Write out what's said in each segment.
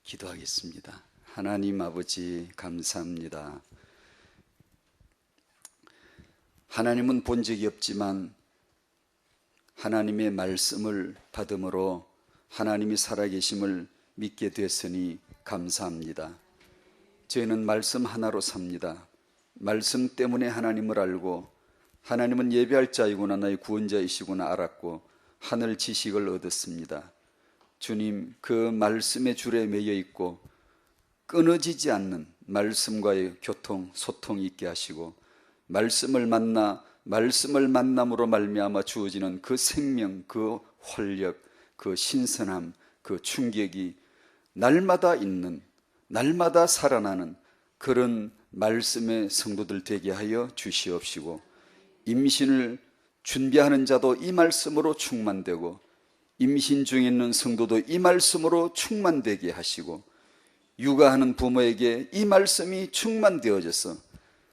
기도하겠습니다. 하나님 아버지 감사합니다. 하나님은 본 적이 없지만 하나님의 말씀을 받음으로 하나님이 살아계심을 믿게 됐으니 감사합니다. 저희는 말씀 하나로 삽니다. 말씀 때문에 하나님을 알고 하나님은 예배할 자이구나 나의 구원자이시구나 알았고 하늘 지식을 얻었습니다. 주님, 그 말씀의 줄에 매여 있고 끊어지지 않는 말씀과의 교통, 소통이 있게 하시고 말씀을 만남으로 말미암아 주어지는 그 생명, 그 활력, 그 신선함, 그 충격이 날마다 있는, 날마다 살아나는 그런 말씀의 성도들 되게 하여 주시옵시고 임신을 준비하는 자도 이 말씀으로 충만되고 임신 중에 있는 성도도 이 말씀으로 충만되게 하시고 육아하는 부모에게 이 말씀이 충만되어져서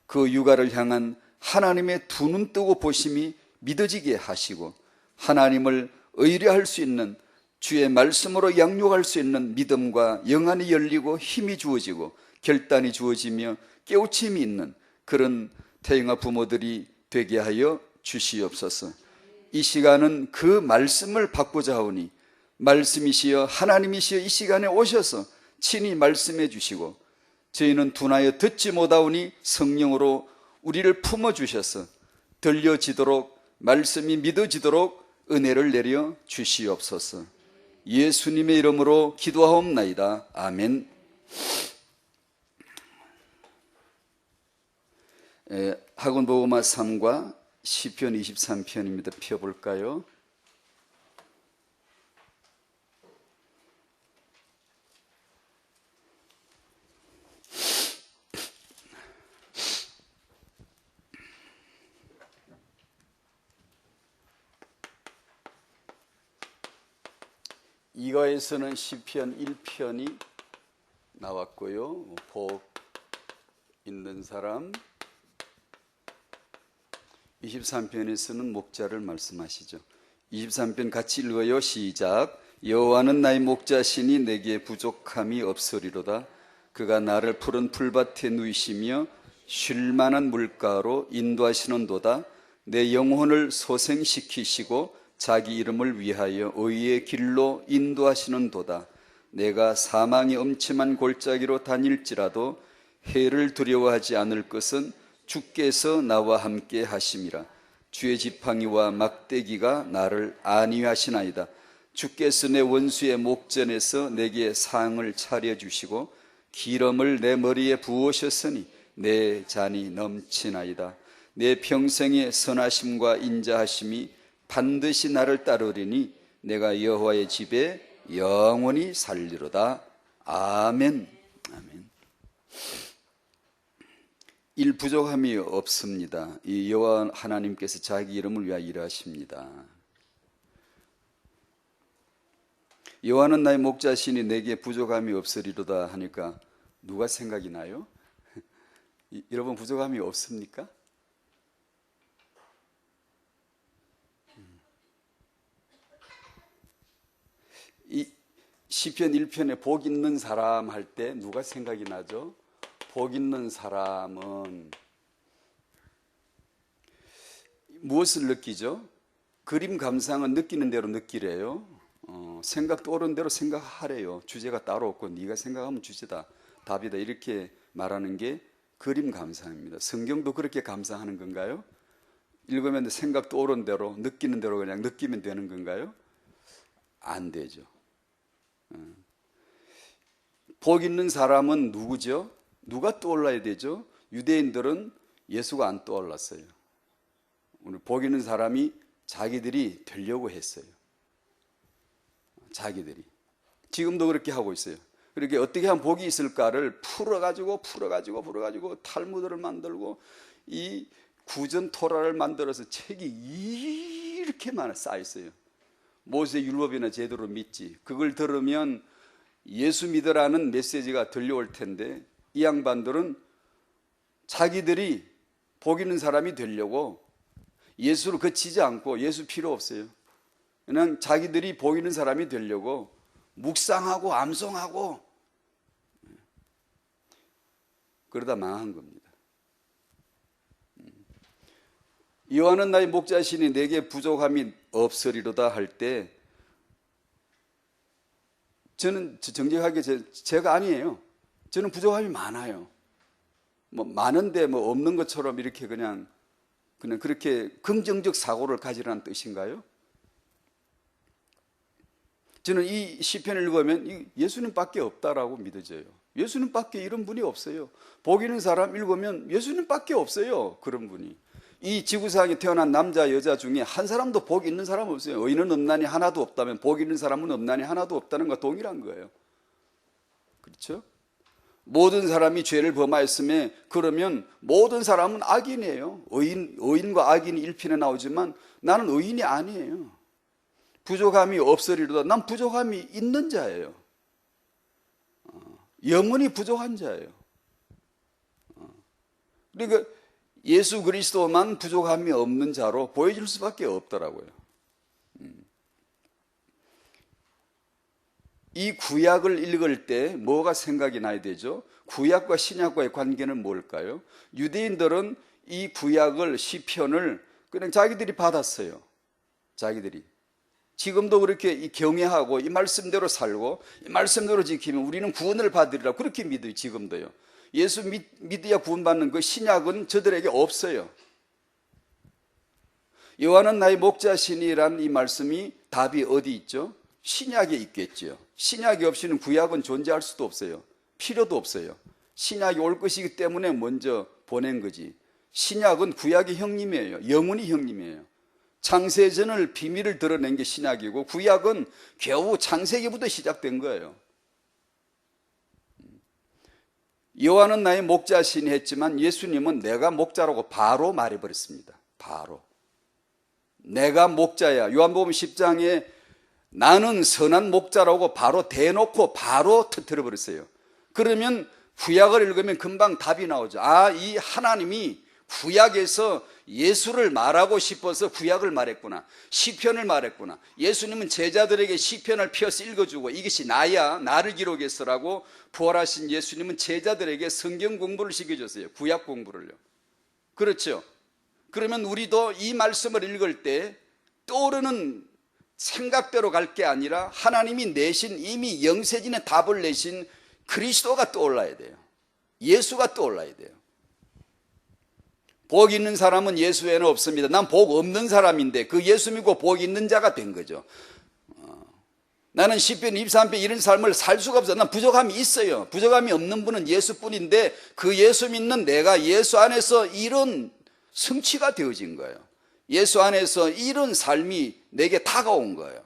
그 육아를 향한 하나님의 두 눈 뜨고 보심이 믿어지게 하시고 하나님을 의뢰할 수 있는 주의 말씀으로 양육할 수 있는 믿음과 영안이 열리고 힘이 주어지고 결단이 주어지며 깨우침이 있는 그런 태영아 부모들이 되게 하여 주시옵소서. 이 시간은 그 말씀을 받고자 하오니 말씀이시여 하나님이시여 이 시간에 오셔서 친히 말씀해 주시고 저희는 둔하여 듣지 못하오니 성령으로 우리를 품어주셔서 들려지도록 말씀이 믿어지도록 은혜를 내려 주시옵소서. 예수님의 이름으로 기도하옵나이다. 아멘. 학원복음화 3과 시편 23편입니다. 펴볼까요? 이가에서는 시편 1편이 나왔고요. 복 있는 사람 23편에서는 목자를 말씀하시죠. 23편 같이 읽어요. 시작. 여호와는 나의 목자시니 내게 부족함이 없으리로다. 그가 나를 푸른 풀밭에 누이시며 쉴만한 물가로 인도하시는도다. 내 영혼을 소생시키시고 자기 이름을 위하여 의의 길로 인도하시는도다. 내가 사망의 엄침한 골짜기로 다닐지라도 해를 두려워하지 않을 것은 주께서 나와 함께 하심이라. 주의 지팡이와 막대기가 나를 안위하시나이다. 주께서 내 원수의 목전에서 내게 상을 차려주시고 기름을 내 머리에 부으셨으니 내 잔이 넘치나이다. 내 평생의 선하심과 인자하심이 반드시 나를 따르리니 내가 여호와의 집에 영원히 살리로다. 아멘. 아멘. 일 부족함이 없습니다. 이 여호와 하나님께서 자기 이름을 위하여 일하십니다. 여호와는 나의 목자시니 내게 부족함이 없으리로다 하니까 누가 생각이 나요? 여러분 부족함이 없습니까? 이 시편 1편에 복 있는 사람 할 때 누가 생각이 나죠? 복 있는 사람은 무엇을 느끼죠? 그림 감상은 느끼는 대로 느끼래요. 생각 떠오른 대로 생각하래요. 주제가 따로 없고 네가 생각하면 주제다, 답이다 이렇게 말하는 게 그림 감상입니다. 성경도 그렇게 감상하는 건가요? 읽으면 생각 떠오른 대로 느끼는 대로 그냥 느끼면 되는 건가요? 안 되죠. 복 있는 사람은 누구죠? 누가 떠올라야 되죠? 유대인들은 예수가 안 떠올랐어요. 오늘 복 있는 사람이 자기들이 되려고 했어요. 자기들이. 지금도 그렇게 하고 있어요. 그렇게 어떻게 하면 복이 있을까를 풀어가지고 탈무드를 만들고 이 구전 토라를 만들어서 책이 이렇게 많아 쌓여있어요. 모세 율법이나 제대로 믿지. 그걸 들으면 예수 믿으라는 메시지가 들려올 텐데 이 양반들은 자기들이 복 있는 사람이 되려고 예수로 그치지 않고 예수 필요 없어요. 그냥 자기들이 복 있는 사람이 되려고 묵상하고 암송하고 그러다 망한 겁니다. 여호와는 나의 목자시니 내게 부족함이 없으리로다 할 때 저는 정직하게 제가 아니에요. 저는 부족함이 많아요. 뭐 많은데 뭐 없는 것처럼 이렇게 그냥 그렇게 긍정적 사고를 가지라는 뜻인가요? 저는 이 시편을 읽으면 예수님밖에 없다라고 믿어져요. 예수님밖에 이런 분이 없어요. 복 있는 사람 읽으면 예수님밖에 없어요. 그런 분이. 이 지구상에 태어난 남자 여자 중에 한 사람도 복 있는 사람은 없어요. 의인은 없나니 하나도 없다면 복 있는 사람은 없나니 하나도 없다는 것과 동일한 거예요. 그렇죠? 모든 사람이 죄를 범하였음에 그러면 모든 사람은 악인이에요. 의인과 악인이 일편에 나오지만 나는 의인이 아니에요. 부족함이 없으리로다. 난 부족함이 있는 자예요. 영원히 부족한 자예요. 그러니까 예수 그리스도만 부족함이 없는 자로 보여줄 수밖에 없더라고요. 이 구약을 읽을 때 뭐가 생각이 나야 되죠? 구약과 신약과의 관계는 뭘까요? 유대인들은 이 구약을 시편을 그냥 자기들이 받았어요. 자기들이. 지금도 그렇게 경외하고 이 말씀대로 살고 이 말씀대로 지키면 우리는 구원을 받으리라 그렇게 믿어요. 지금도요. 예수 믿어야 구원받는 그 신약은 저들에게 없어요. 여호와는 나의 목자시니라는 이 말씀이 답이 어디 있죠? 신약에 있겠죠. 신약이 없이는 구약은 존재할 수도 없어요. 필요도 없어요. 신약이 올 것이기 때문에 먼저 보낸 거지. 신약은 구약의 형님이에요. 영원히 형님이에요. 창세전을 비밀을 드러낸 게 신약이고 구약은 겨우 창세기부터 시작된 거예요. 여호와는 나의 목자시니 했지만 예수님은 내가 목자라고 바로 말해버렸습니다. 바로. 내가 목자야. 요한복음 10장에 나는 선한 목자라고 바로 대놓고 바로 터뜨려버렸어요. 그러면 구약을 읽으면 금방 답이 나오죠. 아, 이 하나님이 구약에서 예수를 말하고 싶어서 구약을 말했구나. 시편을 말했구나. 예수님은 제자들에게 시편을 펴서 읽어주고 이것이 나야, 나를 기록했어라고 부활하신 예수님은 제자들에게 성경 공부를 시켜줬어요. 구약 공부를요. 그렇죠. 그러면 우리도 이 말씀을 읽을 때 떠오르는 생각대로 갈 게 아니라 하나님이 내신 이미 영세진의 답을 내신 그리스도가 떠올라야 돼요. 예수가 떠올라야 돼요. 복 있는 사람은 예수 외에는 없습니다. 난 복 없는 사람인데 그 예수 믿고 복 있는 자가 된 거죠. 나는 시편 23편 이런 삶을 살 수가 없어요. 난 부족함이 있어요. 부족함이 없는 분은 예수뿐인데 그 예수 믿는 내가 예수 안에서 이런 성취가 되어진 거예요. 예수 안에서 이런 삶이 내게 다가온 거예요.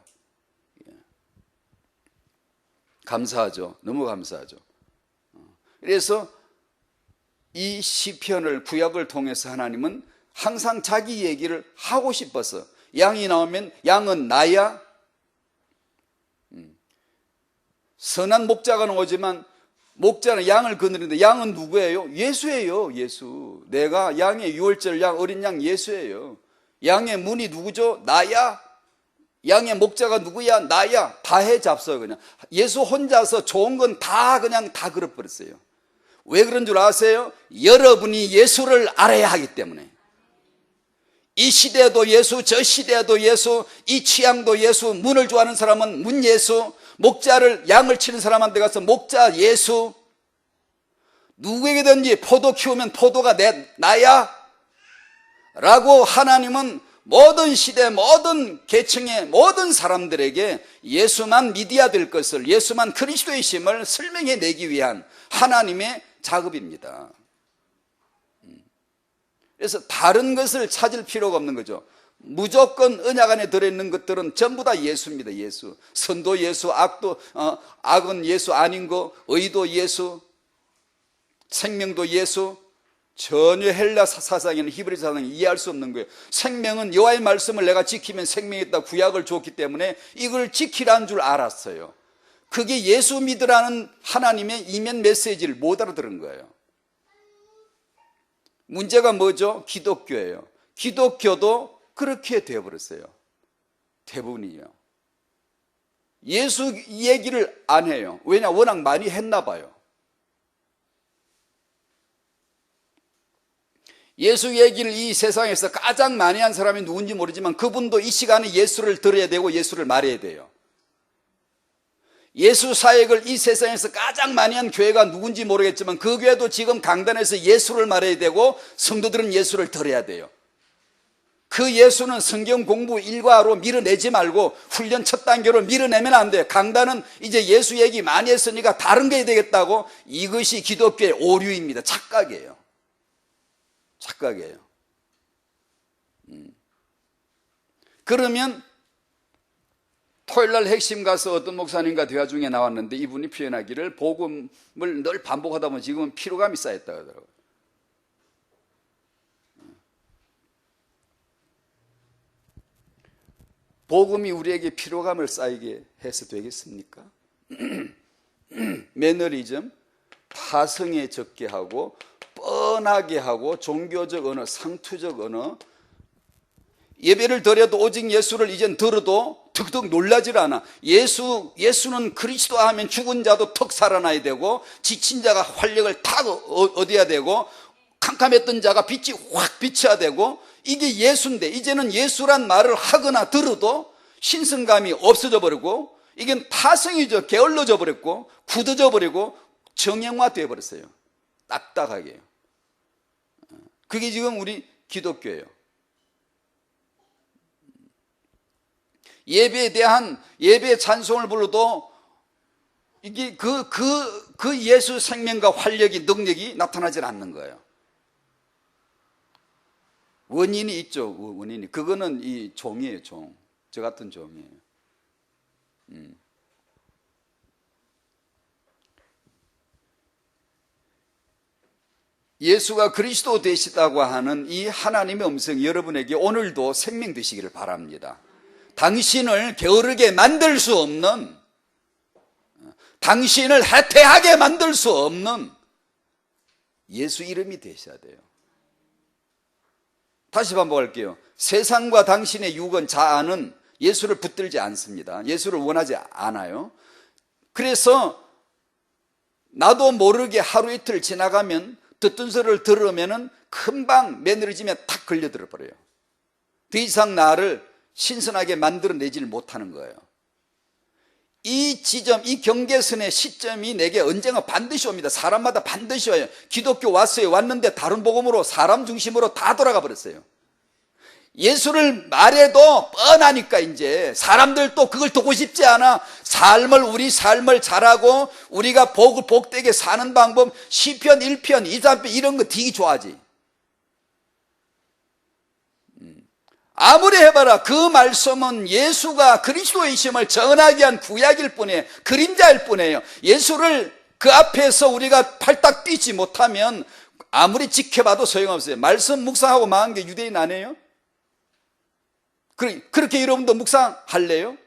감사하죠. 너무 감사하죠. 그래서 이 시편을 구약을 통해서 하나님은 항상 자기 얘기를 하고 싶어서 양이 나오면 양은 나야. 선한 목자가 나오지만 목자는 양을 거느리는데 양은 누구예요? 예수예요. 예수. 내가 양의 유월절 양 어린 양 예수예요. 양의 문이 누구죠? 나야. 양의 목자가 누구야? 나야. 다 해 잡숴요. 그냥 예수 혼자서 좋은 건 다 그냥 다 걸어버렸어요. 왜 그런 줄 아세요? 여러분이 예수를 알아야 하기 때문에. 이 시대에도 예수, 저 시대에도 예수, 이 취향도 예수, 문을 좋아하는 사람은 문 예수, 목자를 양을 치는 사람한테 가서 목자 예수. 누구에게든지 포도 키우면 포도가 나야 라고 하나님은 모든 시대 모든 계층의 모든 사람들에게 예수만 믿어야 될 것을, 예수만 그리스도의 심을 설명해 내기 위한 하나님의 작업입니다. 그래서 다른 것을 찾을 필요가 없는 거죠. 무조건 언약 안에 들어있는 것들은 전부 다 예수입니다. 예수. 선도 예수, 악은 예수 아닌 거, 의도 예수, 생명도 예수. 전혀 헬라 사상이나 히브리 사상이 이해할 수 없는 거예요. 생명은 여호와의 말씀을 내가 지키면 생명이 있다 구약을 줬기 때문에 이걸 지키라는 줄 알았어요. 그게 예수 믿으라는 하나님의 이면 메시지를 못 알아들은 거예요. 문제가 뭐죠? 기독교예요. 기독교도 그렇게 되어버렸어요. 대부분이요. 예수 얘기를 안 해요. 왜냐? 워낙 많이 했나 봐요. 예수 얘기를 이 세상에서 가장 많이 한 사람이 누군지 모르지만 그분도 이 시간에 예수를 들어야 되고 예수를 말해야 돼요. 예수 사역을 이 세상에서 가장 많이 한 교회가 누군지 모르겠지만 그 교회도 지금 강단에서 예수를 말해야 되고 성도들은 예수를 들어야 돼요. 그 예수는 성경 공부 일과로 밀어내지 말고 훈련 첫 단계로 밀어내면 안 돼요. 강단은 이제 예수 얘기 많이 했으니까 다른 게 되겠다고. 이것이 기독교의 오류입니다. 착각이에요. 착각이에요. 그러면 토요일날 핵심 가서 어떤 목사님과 대화 중에 나왔는데 이분이 표현하기를 복음을 늘 반복하다 보면 지금은 피로감이 쌓였다고 하더라고요. 복음이 우리에게 피로감을 쌓이게 해서 되겠습니까? 매너리즘, 타성에 적게 하고 뻔하게 하고 종교적 언어, 상투적 언어, 예배를 드려도 오직 예수를 이젠 들어도 득득 놀라질 않아. 예수는 그리스도 하면 죽은 자도 턱 살아나야 되고 지친 자가 활력을 탁 얻어야 되고 캄캄했던 자가 빛이 확 비쳐야 되고 이게 예수인데 이제는 예수란 말을 하거나 들어도 신선감이 없어져 버리고 이게 타성이죠. 게을러져 버렸고 굳어져 버리고 정형화되어 버렸어요. 딱딱하게요. 그게 지금 우리 기독교예요. 예배에 대한 예배 찬송을 불러도 이게 그 예수 생명과 활력이 능력이 나타나질 않는 거예요. 원인이 있죠. 원인이. 그거는 이 종이에요. 종. 저 같은 종이에요. 예수가 그리스도 되시다고 하는 이 하나님의 음성이 여러분에게 오늘도 생명 되시기를 바랍니다. 당신을 게으르게 만들 수 없는, 당신을 해태하게 만들 수 없는 예수 이름이 되셔야 돼요. 다시 반복할게요. 세상과 당신의 육은 자아는 예수를 붙들지 않습니다. 예수를 원하지 않아요. 그래서 나도 모르게 하루 이틀 지나가면 듣던 소리를 들으면 금방 매너리즘에 탁 걸려들어 버려요. 더 이상 나를 신선하게 만들어내지를 못하는 거예요. 이 지점, 이 경계선의 시점이 내게 언젠가 반드시 옵니다. 사람마다 반드시 와요. 기독교 왔어요. 왔는데 다른 복음으로 사람 중심으로 다 돌아가 버렸어요. 예수를 말해도 뻔하니까 이제 사람들도 그걸 듣고 싶지 않아. 우리 삶을 잘하고 우리가 복되게 사는 방법 시편 1편 2, 3편 이런 거 되게 좋아하지. 아무리 해봐라 그 말씀은 예수가 그리스도이심을 전하기 위한 구약일 뿐이에요. 그림자일 뿐이에요. 예수를 그 앞에서 우리가 팔딱 뛰지 못하면 아무리 지켜봐도 소용없어요. 말씀 묵상하고 망한 게 유대인 아니에요? 그렇게 여러분도 묵상할래요?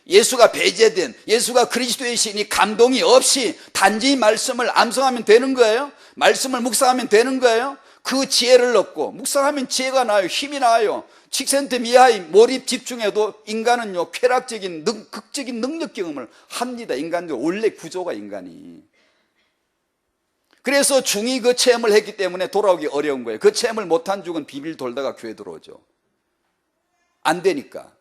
예수가 배제된, 예수가 그리스도의 신이 감동이 없이 단지 말씀을 암송하면 되는 거예요? 말씀을 묵상하면 되는 거예요? 그 지혜를 얻고 묵상하면 지혜가 나요. 힘이 나요. 칙센트 미하이 몰입 집중해도 인간은요 쾌락적인 극적인 능력 경험을 합니다. 인간들 원래 구조가 인간이. 그래서 중이 그 체험을 했기 때문에 돌아오기 어려운 거예요. 그 체험을 못한 죽은 비빌 돌다가 교회 들어오죠. 안 되니까.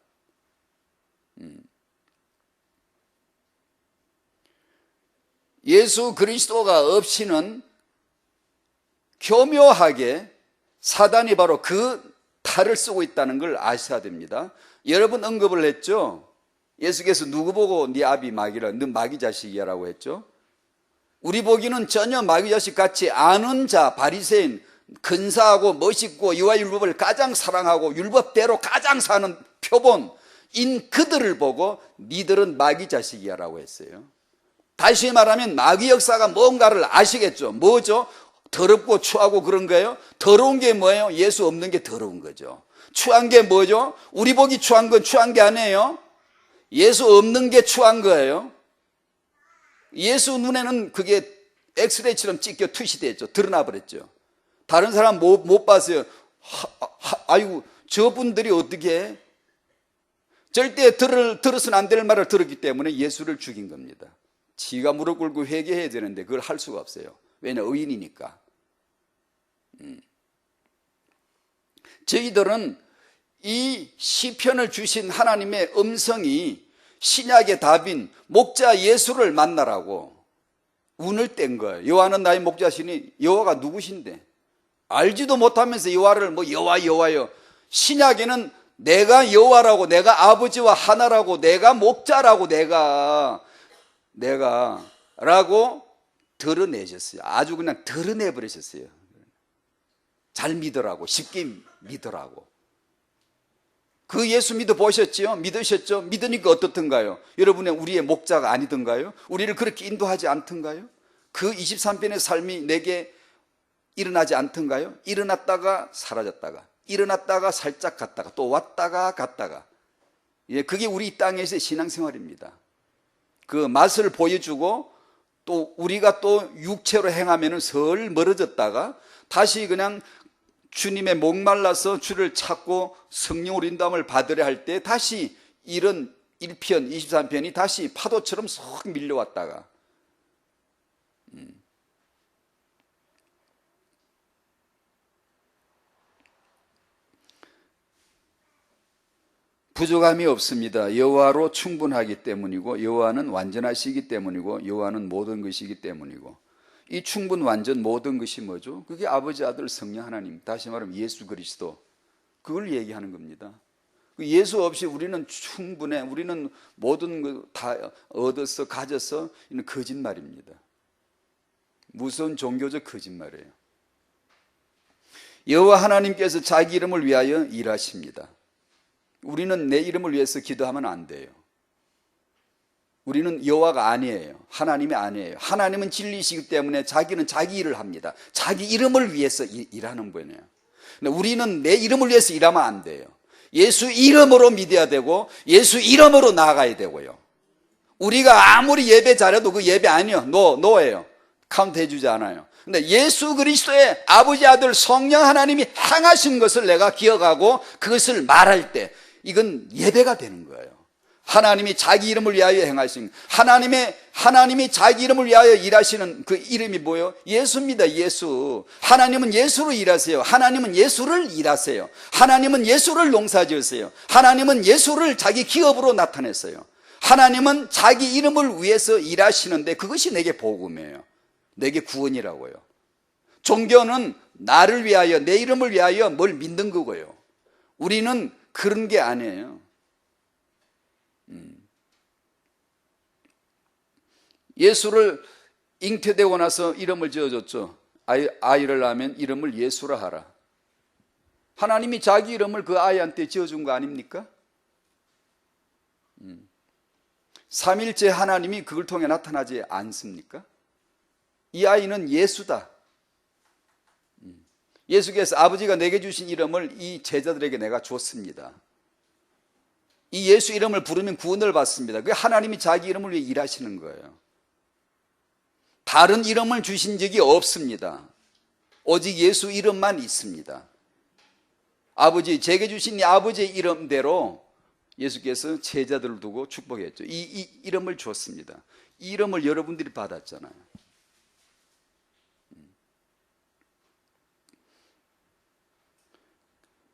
예수 그리스도가 없이는 교묘하게 사단이 바로 그 탈을 쓰고 있다는 걸 아셔야 됩니다. 여러분 언급을 했죠. 예수께서 누구 보고 네 아비 마귀라, 너 마귀 자식이야 라고 했죠. 우리 보기는 전혀 마귀 자식 같이 아는 자, 바리새인, 근사하고 멋있고 이와 율법을 가장 사랑하고 율법대로 가장 사는 표본인 그들을 보고 니들은 마귀 자식이야 라고 했어요. 다시 말하면 마귀 역사가 뭔가를 아시겠죠. 뭐죠? 더럽고 추하고 그런 거예요. 더러운 게 뭐예요? 예수 없는 게 더러운 거죠. 추한 게 뭐죠? 우리 보기 추한 건 추한 게 아니에요. 예수 없는 게 추한 거예요. 예수 눈에는 그게 엑스레이처럼 찢겨 투시됐죠. 드러나 버렸죠. 다른 사람 못 봤어요. 아이고 저분들이 어떻게 해? 절대 들어서는 안 될 말을 들었기 때문에 예수를 죽인 겁니다. 지가 무릎 꿇고 회개해야 되는데 그걸 할 수가 없어요. 왜냐 의인이니까. 저희들은 이 시편을 주신 하나님의 음성이 신약의 답인 목자 예수를 만나라고 운을 뗀 거예요. 여호와는 나의 목자시니 여호와가 누구신데? 알지도 못하면서 여호와를 뭐 여호와요. 신약에는 내가 여호와라고, 내가 아버지와 하나라고, 내가 목자라고, 내가라고 드러내셨어요. 아주 그냥 드러내 버리셨어요. 잘 믿으라고, 쉽게 믿으라고. 그 예수 믿어보셨지요? 믿으셨죠? 믿으니까 어떻던가요? 여러분의 우리의 목자가 아니던가요? 우리를 그렇게 인도하지 않던가요? 그 23편의 삶이 내게 일어나지 않던가요? 일어났다가 사라졌다가, 일어났다가 살짝 갔다가, 또 왔다가 갔다가. 예, 그게 우리 이 땅에서의 신앙생활입니다. 그 맛을 보여주고 또 우리가 또 육체로 행하면 설 멀어졌다가 다시 그냥 주님의 목말라서 주를 찾고 성령으로 인도함을 받으려 할 때 다시 이런 1편, 23편이 다시 파도처럼 쏙 밀려왔다가 부족함이 없습니다. 여호와로 충분하기 때문이고 여호와는 완전하시기 때문이고 여호와는 모든 것이기 때문이고 이 충분 완전 모든 것이 뭐죠? 그게 아버지 아들 성령 하나님, 다시 말하면 예수 그리스도, 그걸 얘기하는 겁니다. 예수 없이 우리는 충분해, 우리는 모든 거 다 얻어서 가져서 이는 거짓말입니다. 무서운 종교적 거짓말이에요. 여호와 하나님께서 자기 이름을 위하여 일하십니다. 우리는 내 이름을 위해서 기도하면 안 돼요. 우리는 여호와가 아니에요. 하나님이 아니에요. 하나님은 진리이시기 때문에 자기는 자기 일을 합니다. 자기 이름을 위해서 일하는 분이에요. 근데 우리는 내 이름을 위해서 일하면 안 돼요. 예수 이름으로 믿어야 되고 예수 이름으로 나아가야 되고요. 우리가 아무리 예배 잘해도 그 예배 아니에요. 노예요. 카운트 해주지 않아요. 근데 예수 그리스도의 아버지 아들 성령 하나님이 행하신 것을 내가 기억하고 그것을 말할 때 이건 예배가 되는 거예요. 하나님이 자기 이름을 위하여 행하신, 하나님이 자기 이름을 위하여 일하시는 그 이름이 뭐예요? 예수입니다. 예수. 하나님은 예수로 일하세요. 하나님은 예수를 일하세요. 하나님은 예수를 농사지으세요. 하나님은 예수를 자기 기업으로 나타냈어요. 하나님은 자기 이름을 위해서 일하시는데 그것이 내게 복음이에요. 내게 구원이라고요. 종교는 나를 위하여, 내 이름을 위하여 뭘 믿는 거고요. 우리는 그런 게 아니에요. 예수를 잉태되고 나서 이름을 지어줬죠. 아이를 낳으면 이름을 예수라 하라. 하나님이 자기 이름을 그 아이한테 지어준 거 아닙니까? 삼일째 하나님이 그걸 통해 나타나지 않습니까? 이 아이는 예수다. 예수께서 아버지가 내게 주신 이름을 이 제자들에게 내가 줬습니다. 이 예수 이름을 부르면 구원을 받습니다. 그게 하나님이 자기 이름을 위해 일하시는 거예요. 다른 이름을 주신 적이 없습니다. 오직 예수 이름만 있습니다. 아버지, 제게 주신 이 아버지의 이름대로 예수께서 제자들을 두고 축복했죠. 이 이름을 줬습니다. 이 이름을 여러분들이 받았잖아요.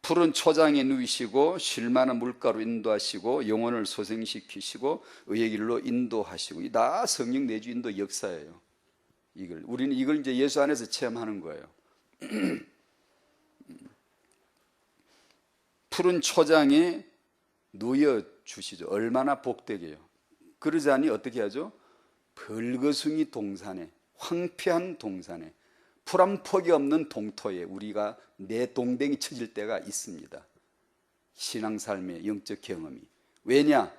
푸른 초장에 누이시고 쉴 만한 물가로 인도하시고 영혼을 소생시키시고 의의 길로 인도하시고, 이 다 성령 내주 인도 역사예요. 우리는 이걸 이제 예수 안에서 체험하는 거예요. 푸른 초장에 누여 주시죠. 얼마나 복되게요. 그러자니 어떻게 하죠? 벌거숭이 동산에, 황폐한 동산에, 풀 한 폭이 없는 동토에 우리가 내 동댕이 쳐질 때가 있습니다. 신앙삶의 영적 경험이. 왜냐?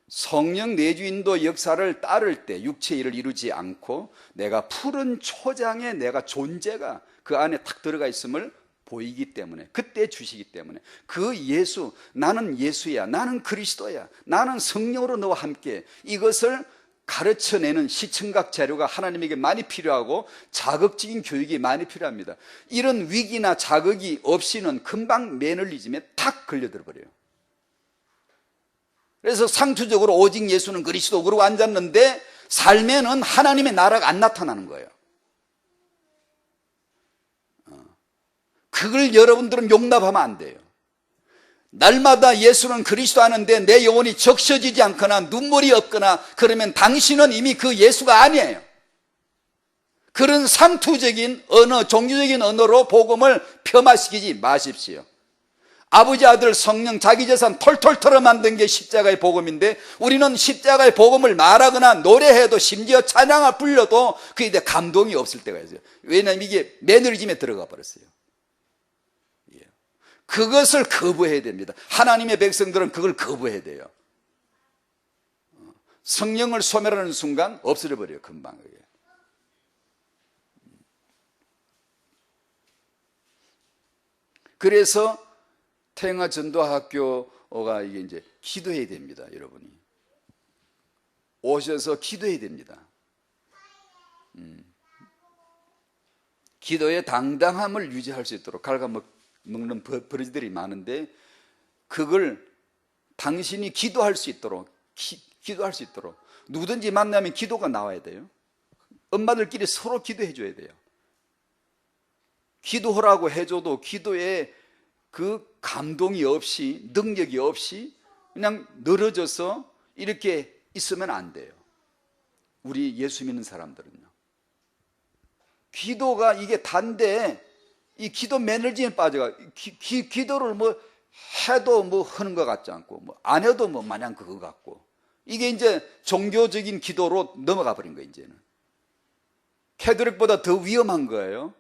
성령 내주인도 역사를 따를 때 육체의 일을 이루지 않고 내가 푸른 초장에 내가 존재가 그 안에 탁 들어가 있음을 보이기 때문에, 그때 주시기 때문에, 그 예수, 나는 예수야, 나는 그리스도야, 나는 성령으로 너와 함께, 이것을 가르쳐내는 시청각 자료가 하나님에게 많이 필요하고 자극적인 교육이 많이 필요합니다. 이런 위기나 자극이 없이는 금방 매너리즘에 탁 걸려들어 버려요. 그래서 상투적으로 오직 예수는 그리스도 그러고 앉았는데 삶에는 하나님의 나라가 안 나타나는 거예요. 그걸 여러분들은 용납하면 안 돼요. 날마다 예수는 그리스도 하는데 내 영혼이 적셔지지 않거나 눈물이 없거나 그러면 당신은 이미 그 예수가 아니에요. 그런 상투적인 언어, 종교적인 언어로 복음을 폄하시키지 마십시오. 아버지, 아들, 성령, 자기 재산 털털 털어 만든 게 십자가의 복음인데 우리는 십자가의 복음을 말하거나 노래해도 심지어 찬양을 불려도 그에 대해 감동이 없을 때가 있어요. 왜냐하면 이게 매너리즘에 들어가 버렸어요. 그것을 거부해야 됩니다. 하나님의 백성들은 그걸 거부해야 돼요. 성령을 소멸하는 순간 없어져 버려요, 금방. 그래서 태영아 전도학교가 이게 이제 기도해야 됩니다, 여러분이. 오셔서 기도해야 됩니다. 기도의 당당함을 유지할 수 있도록 갉아먹는 버러지들이 많은데 그걸 당신이 기도할 수 있도록 기도할 수 있도록 누구든지 만나면 기도가 나와야 돼요. 엄마들끼리 서로 기도해 줘야 돼요. 기도하라고 해줘도 기도에 그 감동이 없이 능력이 없이 그냥 늘어져서 이렇게 있으면 안 돼요. 우리 예수 믿는 사람들은요. 기도가 이게 단데 이 기도 매너리즘에 빠져가 기도를 뭐 해도 뭐 하는 것 같지 않고 뭐 안 해도 뭐 마냥 그거 같고 이게 이제 종교적인 기도로 넘어가 버린 거예요. 이제는 캐톨릭보다 더 위험한 거예요.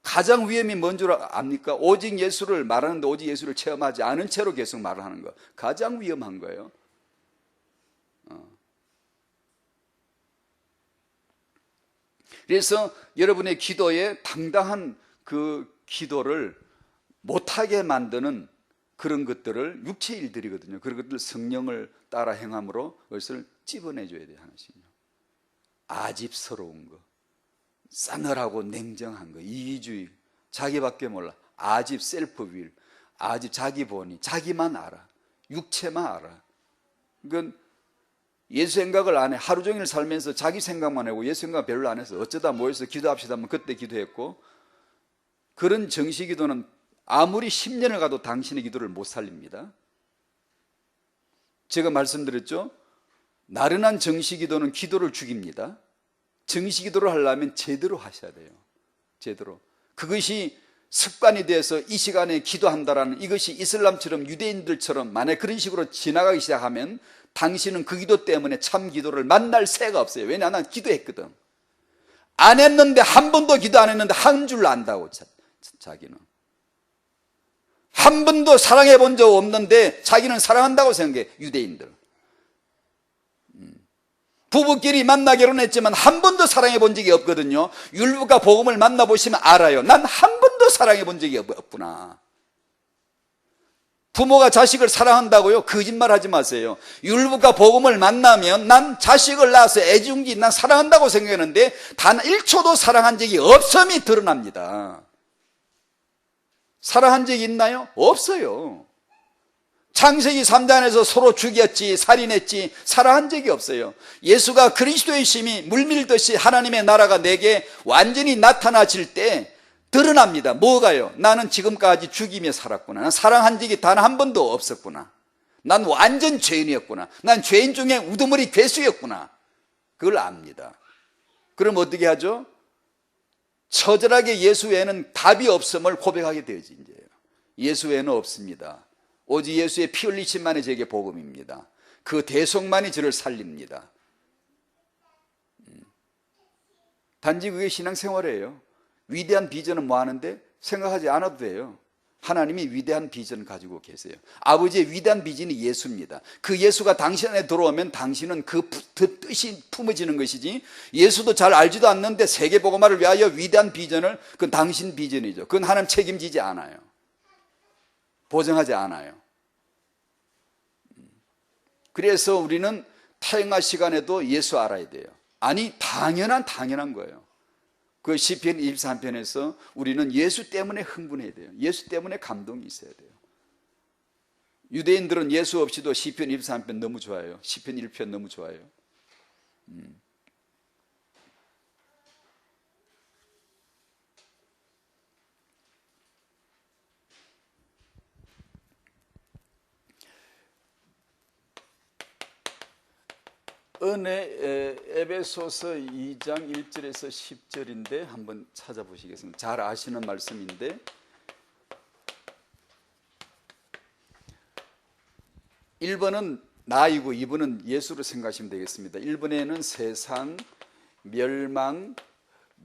가장 위험이 뭔 줄 압니까? 오직 예수를 말하는데 오직 예수를 체험하지 않은 채로 계속 말을 하는 거 가장 위험한 거예요. 그래서 여러분의 기도에 당당한 그 기도를 못하게 만드는 그런 것들을 육체의 일들이거든요. 그런 것들 성령을 따라 행함으로 그것을 찝어내줘야 돼요. 하나씩요. 아집스러운 거, 싸늘하고 냉정한 거, 이기주의, 자기밖에 몰라, 아집 셀프윌, 아집 자기 본의, 자기만 알아, 육체만 알아. 그건 예수 생각을 안 해. 하루 종일 살면서 자기 생각만 하고 예수 생각 별로 안 해서 어쩌다 모여서 기도합시다 하면 그때 기도했고, 그런 정시기도는 아무리 10년을 가도 당신의 기도를 못 살립니다. 제가 말씀드렸죠. 나른한 정시기도는 기도를 죽입니다. 정시기도를 하려면 제대로 하셔야 돼요. 제대로. 그것이 습관이 돼서 이 시간에 기도한다라는 이것이 이슬람처럼 유대인들처럼 만약 그런 식으로 지나가기 시작하면 당신은 그 기도 때문에 참 기도를 만날 새가 없어요. 왜냐, 난 기도했거든. 안 했는데 한 번도 기도 안 했는데 한 줄 안다고 자기는. 한 번도 사랑해 본 적 없는데 자기는 사랑한다고 생각해. 유대인들. 부부끼리 만나 결혼했지만 한 번도 사랑해 본 적이 없거든요. 율법과 복음을 만나보시면 알아요. 난 한 번도 사랑해 본 적이 없구나. 부모가 자식을 사랑한다고요? 거짓말 하지 마세요. 율법과 복음을 만나면 난 자식을 낳아서 애중지 난 사랑한다고 생각했는데 단 1초도 사랑한 적이 없음이 드러납니다. 사랑한 적이 있나요? 없어요. 창세기 3장에서 서로 죽였지, 살인했지, 사랑한 적이 없어요. 예수가 그리스도의 심이 물밀듯이 하나님의 나라가 내게 완전히 나타나질 때 드러납니다. 뭐가요? 나는 지금까지 죽이며 살았구나. 난 사랑한 적이 단 한 번도 없었구나. 난 완전 죄인이었구나. 난 죄인 중에 우두머리 괴수였구나. 그걸 압니다. 그럼 어떻게 하죠? 처절하게 예수 외에는 답이 없음을 고백하게 되지. 이제 예수 외에는 없습니다. 오직 예수의 피 흘리심만이 제게 복음입니다. 그 대속만이 저를 살립니다. 단지 그게 신앙생활이에요. 위대한 비전은 뭐 하는데 생각하지 않아도 돼요. 하나님이 위대한 비전 가지고 계세요. 아버지의 위대한 비전이 예수입니다. 그 예수가 당신 안에 들어오면 당신은 그 뜻이 품어지는 것이지, 예수도 잘 알지도 않는데 세계복음화를 위하여 위대한 비전을, 그건 당신 비전이죠. 그건 하나님 책임지지 않아요. 보증하지 않아요. 그래서 우리는 타영아 시간에도 예수 알아야 돼요. 아니, 당연한 거예요. 그 시편 23편에서 우리는 예수 때문에 흥분해야 돼요. 예수 때문에 감동이 있어야 돼요. 유대인들은 예수 없이도 시편 23편 너무 좋아요. 시편 1편 너무 좋아요. 에베소서 2장 1절에서 10절인데 한번 찾아보시겠습니다. 잘 아시는 말씀인데, 1번은 나이고 2번은 예수로 생각하시면 되겠습니다. 1번에는 세상, 멸망,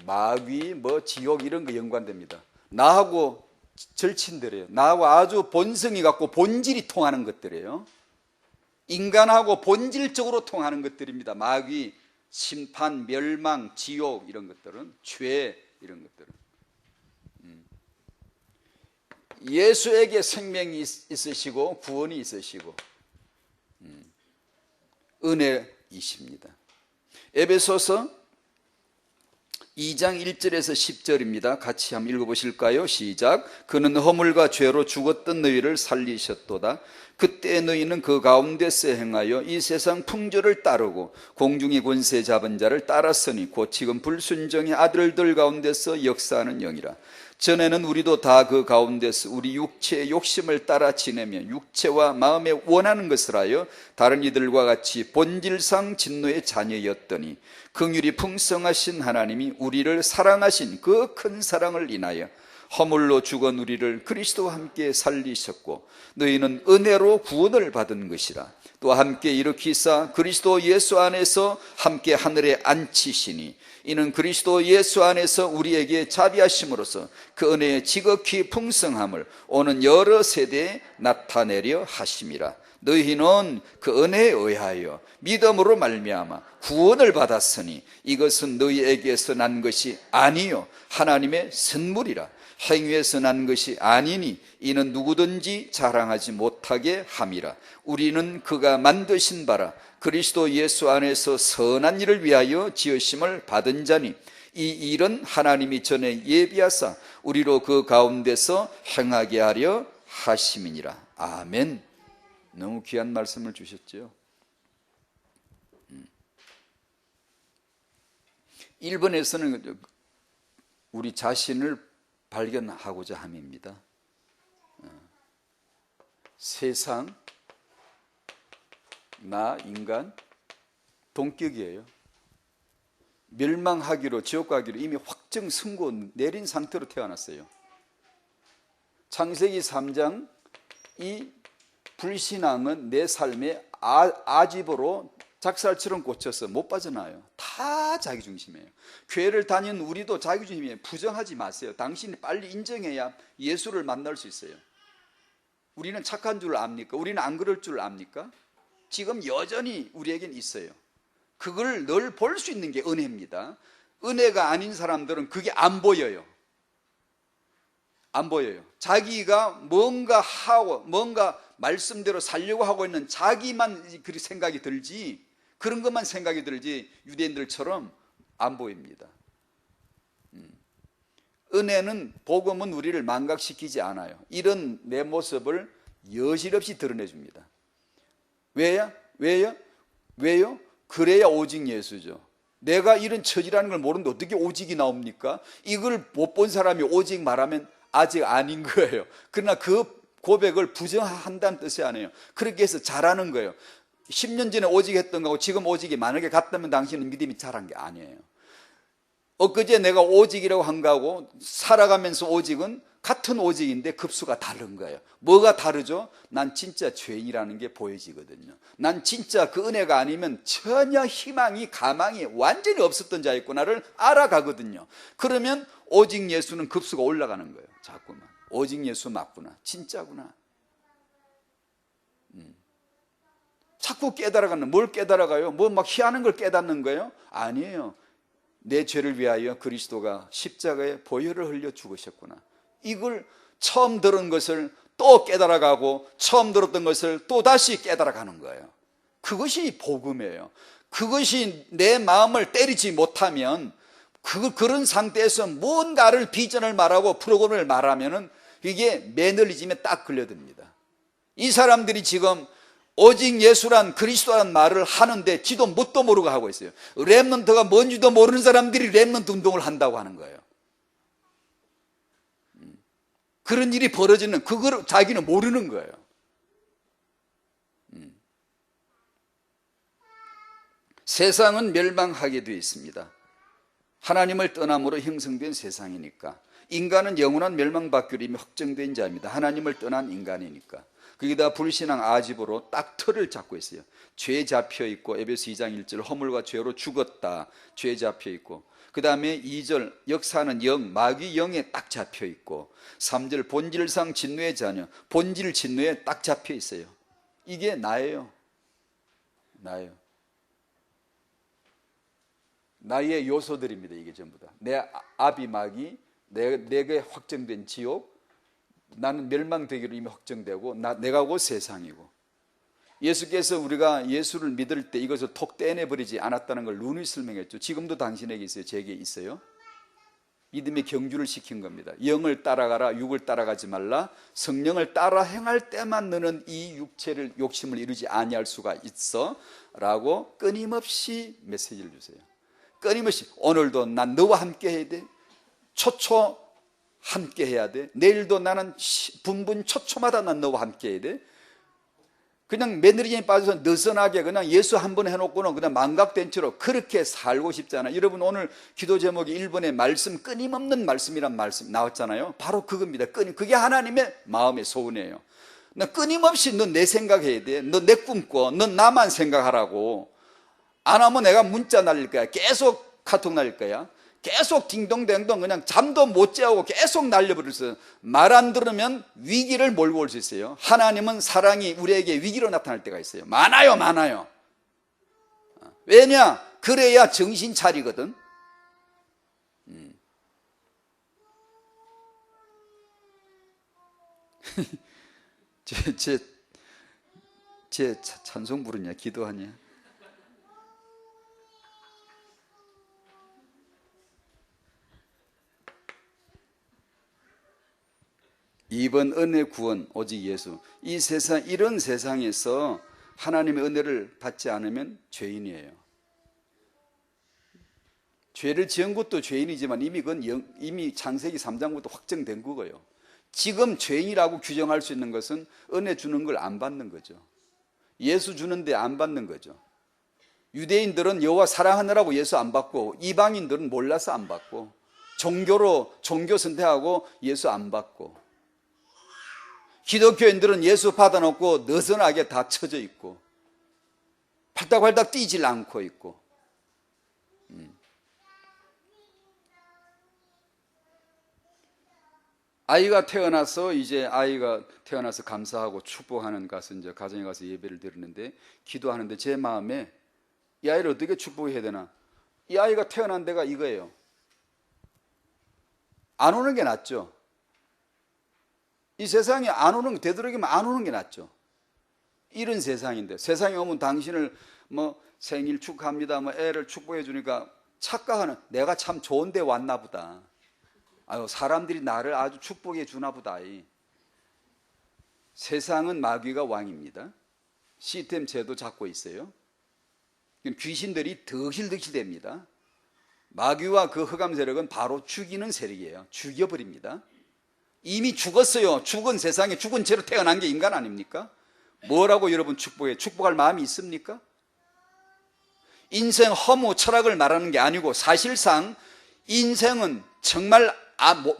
마귀, 지옥 이런 거 연관됩니다. 나하고 절친들이에요. 나하고 아주 본성이 같고 본질이 통하는 것들이에요. 인간하고 본질적으로 통하는 것들입니다. 마귀, 심판, 멸망, 지옥 이런 것들은, 죄 이런 것들은. 예수에게 생명이 있으시고 구원이 있으시고 은혜이십니다. 에베소서 2장 1절에서 10절입니다. 같이 한번 읽어보실까요? 시작. 그는 허물과 죄로 죽었던 너희를 살리셨도다. 그때 너희는 그 가운데서 행하여 이 세상 풍조를 따르고 공중의 권세 잡은 자를 따랐으니 곧 지금 불순종의 아들들 가운데서 역사하는 영이라. 전에는 우리도 다 그 가운데서 우리 육체의 욕심을 따라 지내며 육체와 마음에 원하는 것을 하여 다른 이들과 같이 본질상 진노의 자녀였더니 긍휼이 풍성하신 하나님이 우리를 사랑하신 그 큰 사랑을 인하여 허물로 죽은 우리를 그리스도와 함께 살리셨고 너희는 은혜로 구원을 받은 것이라. 또 함께 일으키사 그리스도 예수 안에서 함께 하늘에 앉히시니 이는 그리스도 예수 안에서 우리에게 자비하심으로써 그 은혜의 지극히 풍성함을 오는 여러 세대에 나타내려 하심이라. 너희는 그 은혜에 의하여 믿음으로 말미암아 구원을 받았으니 이것은 너희에게서 난 것이 아니요 하나님의 선물이라. 행위에서 난 것이 아니니 이는 누구든지 자랑하지 못하게 함이라. 우리는 그가 만드신 바라 그리스도 예수 안에서 선한 일을 위하여 지으심을 받은 자니 이 일은 하나님이 전에 예비하사 우리로 그 가운데서 행하게 하려 하심이니라. 아멘. 너무 귀한 말씀을 주셨죠. 1번에서는 우리 자신을 발견하고자 함입니다. 세상, 나, 인간, 동격이에요. 멸망하기로, 지옥 가기로 이미 확정 선고 내린 상태로 태어났어요. 창세기 3장 이 불신앙은 내 삶의 아집으로 작살처럼 꽂혀서 못 빠져나와요. 다 자기중심이에요. 교회를 다니는 우리도 자기중심이에요. 부정하지 마세요. 당신이 빨리 인정해야 예수를 만날 수 있어요. 우리는 착한 줄 압니까? 우리는 안 그럴 줄 압니까? 지금 여전히 우리에겐 있어요. 그걸 늘 볼 수 있는 게 은혜입니다. 은혜가 아닌 사람들은 그게 안 보여요. 안 보여요. 자기가 뭔가 하고 뭔가 말씀대로 살려고 하고 있는 자기만 그 생각이 들지, 그런 것만 생각이 들지 유대인들처럼 안 보입니다. 은혜는, 복음은 우리를 망각시키지 않아요. 이런 내 모습을 여실없이 드러내줍니다. 왜요? 그래야 오직 예수죠. 내가 이런 처지라는 걸 모르는데 어떻게 오직이 나옵니까? 이걸 못 본 사람이 오직 말하면 아직 아닌 거예요. 그러나 그 고백을 부정한다는 뜻이 아니에요. 그렇게 해서 잘하는 거예요. 10년 전에 오직 했던 거고 지금 오직이 만약에 같다면 당신은 믿음이 잘한 게 아니에요. 엊그제 내가 오직이라고 한 거하고 살아가면서 오직은 같은 오직인데 급수가 다른 거예요. 뭐가 다르죠? 난 진짜 죄인이라는 게 보여지거든요. 난 진짜 그 은혜가 아니면 전혀 희망이, 가망이 완전히 없었던 자였구나를 알아가거든요. 그러면 오직 예수는 급수가 올라가는 거예요. 자꾸만. 오직 예수 맞구나. 진짜구나. 자꾸 깨달아가는, 뭘 깨달아가요? 뭐 막 희한한 걸 깨닫는 거예요? 아니에요. 내 죄를 위하여 그리스도가 십자가에 보혈을 흘려 죽으셨구나. 이걸 처음 들은 것을 또 깨달아가고 처음 들었던 것을 또 다시 깨달아가는 거예요. 그것이 복음이에요. 그것이 내 마음을 때리지 못하면 그런 상태에서 뭔가를 비전을 말하고 프로그램을 말하면은 이게 매너리즘에 딱 걸려듭니다. 이 사람들이 지금 오직 예수란 그리스도란 말을 하는데 지도 뭣도 모르고 하고 있어요. 렘넌트가 뭔지도 모르는 사람들이 렘넌트 운동을 한다고 하는 거예요. 그런 일이 벌어지는, 그걸 자기는 모르는 거예요. 세상은 멸망하게 되어 있습니다. 하나님을 떠남으로 형성된 세상이니까. 인간은 영원한 멸망받기로 이미 확정된 자입니다. 하나님을 떠난 인간이니까. 거기다 불신앙 아집으로 딱 틀을 잡고 있어요. 죄 잡혀 있고, 에베소 2장 1절 허물과 죄로 죽었다, 죄 잡혀 있고, 그 다음에 2절 역사는 영, 마귀 영에 딱 잡혀 있고, 3절 본질상 진노의 자녀, 본질 진노에 딱 잡혀 있어요. 이게 나예요. 나예요. 나의 요소들입니다. 이게 전부 다. 내 아비 마귀, 내게 확정된 지옥, 나는 멸망되기로 이미 확정되고, 내가 곧 세상이고. 예수께서 우리가 예수를 믿을 때 이것을 톡 떼내버리지 않았다는 걸 누누이 설명했죠. 지금도 당신에게 있어요. 제게 있어요. 믿음의 경주를 시킨 겁니다. 영을 따라가라, 육을 따라가지 말라. 성령을 따라 행할 때만 너는 이 육체를, 욕심을 이루지 아니할 수가 있어 라고 끊임없이 메시지를 주세요. 끊임없이 오늘도 난 너와 함께 해야 돼. 초초 함께 해야 돼. 내일도 나는 분분 초초마다 난 너와 함께 해야 돼. 그냥 매너리즘에 빠져서 느슨하게 그냥 예수 한 번 해놓고는 그냥 망각된 채로 그렇게 살고 싶잖아요. 여러분 오늘 기도 제목이 1번의 말씀, 끊임없는 말씀이란 말씀 나왔잖아요. 바로 그겁니다. 그게 하나님의 마음의 소원이에요. 너 끊임없이 너 내 생각해야 돼. 너 내 꿈꿔. 너 나만 생각하라고. 안 하면 내가 문자 날릴 거야. 계속 카톡 날릴 거야. 계속 딩동댕동 그냥 잠도 못 자고 계속 날려버렸어요. 말 안 들으면 위기를 몰고 올 수 있어요. 하나님은 사랑이 우리에게 위기로 나타날 때가 있어요. 많아요, 많아요. 왜냐? 그래야 정신 차리거든. 제 찬송 부르냐, 기도하냐? 이번 은혜 구원 오직 예수. 이 세상, 이런 세상에서 하나님의 은혜를 받지 않으면 죄인이에요. 죄를 지은 것도 죄인이지만 이미 창세기 3장부터 확정된 거고요. 지금 죄인이라고 규정할 수 있는 것은 은혜 주는 걸 안 받는 거죠. 예수 주는데 안 받는 거죠. 유대인들은 여호와 사랑하느라고 예수 안 받고, 이방인들은 몰라서 안 받고, 종교 선택하고 예수 안 받고, 기독교인들은 예수 받아놓고 느슨하게 다 쳐져 있고, 팔딱팔딱 뛰질 않고 있고. 아이가 태어나서 감사하고 축복하는 가서 이제 가정에 가서 예배를 드리는데, 기도하는데 제 마음에 이 아이를 어떻게 축복해야 되나? 이 아이가 태어난 데가 이거예요. 안 오는 게 낫죠. 이 세상에 안 오는, 되도록이면 안 오는 게 낫죠. 이런 세상인데, 세상에 오면 당신을 생일 축하합니다, 애를 축복해 주니까 착각하는, 내가 참 좋은 데 왔나 보다. 아유, 사람들이 나를 아주 축복해 주나 보다. 세상은 마귀가 왕입니다. 시스템 제도 잡고 있어요. 귀신들이 득실득실됩니다. 마귀와 그 흑암 세력은 바로 죽이는 세력이에요. 죽여버립니다. 이미 죽었어요. 죽은 세상에 죽은 채로 태어난 게 인간 아닙니까? 뭐라고 여러분 축복할 마음이 있습니까? 인생 허무 철학을 말하는 게 아니고, 사실상 인생은 정말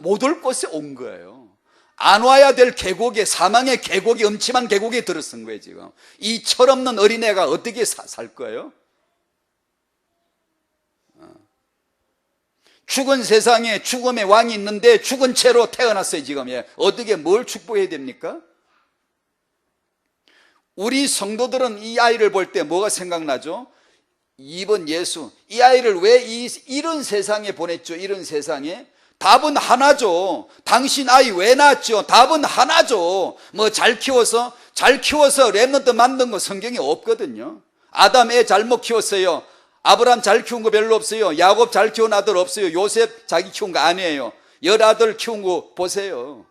못 올 곳에 온 거예요. 안 와야 될 계곡에, 사망의 계곡이, 음침한 계곡에 들어선 거예요. 지금 이 철없는 어린애가 어떻게 살 거예요? 죽은 세상에 죽음의 왕이 있는데 죽은 채로 태어났어요. 지금 어떻게 뭘 축복해야 됩니까? 우리 성도들은 이 아이를 볼 때 뭐가 생각나죠? 이번 예수, 이 아이를 왜 이런 세상에 보냈죠? 이런 세상에 답은 하나죠. 당신 아이 왜 낳았죠? 답은 하나죠. 잘 키워서 렘넌트 만든 거 성경에 없거든요. 아담 애 잘못 키웠어요. 아브라함 잘 키운 거 별로 없어요. 야곱 잘 키운 아들 없어요. 요셉 자기 키운 거 아니에요. 열 아들 키운 거 보세요.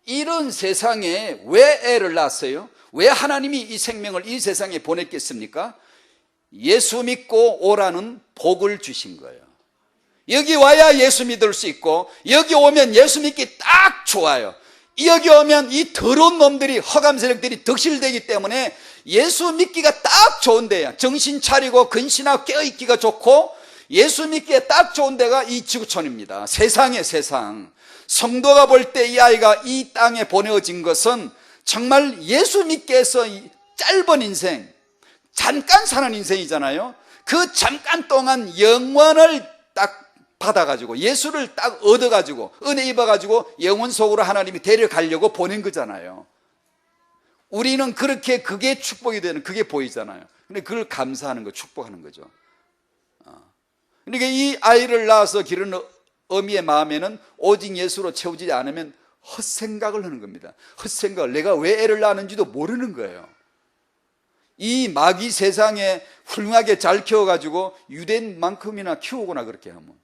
이런 세상에 왜 애를 낳았어요? 왜 하나님이 이 생명을 이 세상에 보냈겠습니까? 예수 믿고 오라는 복을 주신 거예요. 여기 와야 예수 믿을 수 있고, 여기 오면 예수 믿기 딱 좋아요. 여기 오면 이 더러운 놈들이, 허감 세력들이 덕실되기 때문에 예수 믿기가 딱 좋은 데야. 정신 차리고 근신하고 깨어있기가 좋고 예수 믿기에 딱 좋은 데가 이 지구촌입니다. 세상에 세상. 성도가 볼 때 이 아이가 이 땅에 보내어진 것은 정말 예수 믿게 해서 짧은 인생, 잠깐 사는 인생이잖아요. 그 잠깐 동안 영원을 딱 받아가지고 예수를 딱 얻어가지고 은혜 입어가지고 영원 속으로 하나님이 데려가려고 보낸 거잖아요. 우리는 그렇게 그게 축복이 되는, 그게 보이잖아요. 근데 그걸 감사하는 거, 축복하는 거죠. 그러니까 이 아이를 낳아서 기르는 어미의 마음에는 오직 예수로 채우지 않으면 헛생각을 하는 겁니다. 헛생각을, 내가 왜 애를 낳았는지도 모르는 거예요. 이 마귀 세상에 훌륭하게 잘 키워가지고 유대인 만큼이나 키우거나 그렇게 하면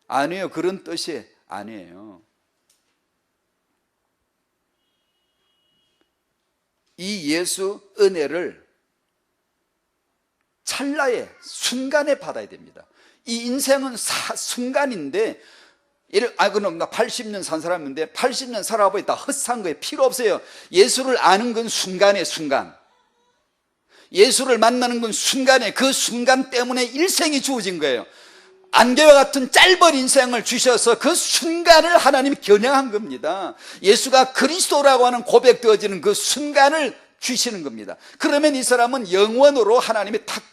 아니에요. 그런 뜻이 아니에요. 이 예수 은혜를 찰나에, 순간에 받아야 됩니다. 이 인생은 순간인데, 그럼 나 80년 산 사람인데 80년 살아보니 다 헛산 거예요. 필요 없어요. 예수를 아는 건 순간의 순간, 예수를 만나는 건 순간에, 그 순간 때문에 일생이 주어진 거예요. 안개와 같은 짧은 인생을 주셔서 그 순간을 하나님이 겨냥한 겁니다. 예수가 그리스도라고 하는 고백되어지는 그 순간을 주시는 겁니다. 그러면 이 사람은 영원으로 하나님이 탁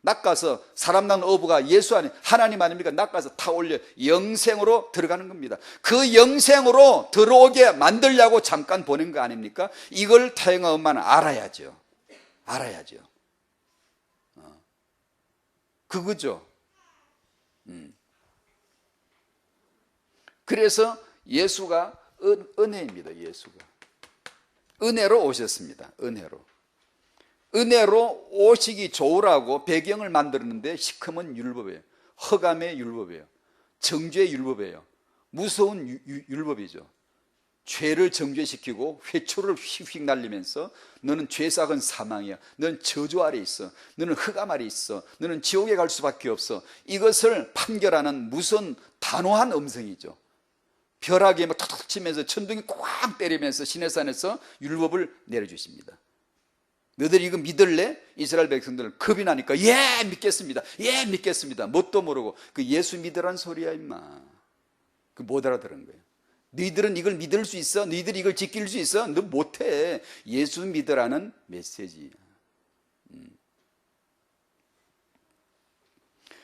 낚아서, 사람 낳는 어부가 예수 안에 하나님 아닙니까? 낚아서 탁 올려 영생으로 들어가는 겁니다. 그 영생으로 들어오게 만들려고 잠깐 보낸 거 아닙니까? 이걸 타영아 엄마는 알아야죠. 알아야죠. 그거죠. 그래서 예수가 은혜입니다. 예수가 은혜로 오셨습니다. 은혜로 오시기 좋으라고 배경을 만들었는데 시커먼 율법이에요. 허감의 율법이에요. 정죄의 율법이에요. 무서운 율법이죠. 죄를 정죄시키고 회초를 휙휙 날리면서 너는 죄 삭은 사망이야, 너는 저주 아래 있어, 너는 흑암 아래 있어, 너는 지옥에 갈 수밖에 없어, 이것을 판결하는 무슨 단호한 음성이죠. 벼락에 막 툭툭 치면서 천둥이 꽉 때리면서 시내산에서 율법을 내려주십니다. 너희들 이거 믿을래? 이스라엘 백성들 겁이 나니까 예 믿겠습니다, 예 믿겠습니다. 뭣도 모르고 그 예수 믿으란 소리야 임마. 그 못 알아들은 거예요. 너희들은 이걸 믿을 수 있어? 너희들이 이걸 지킬 수 있어? 너 못해. 예수 믿으라는 메시지야.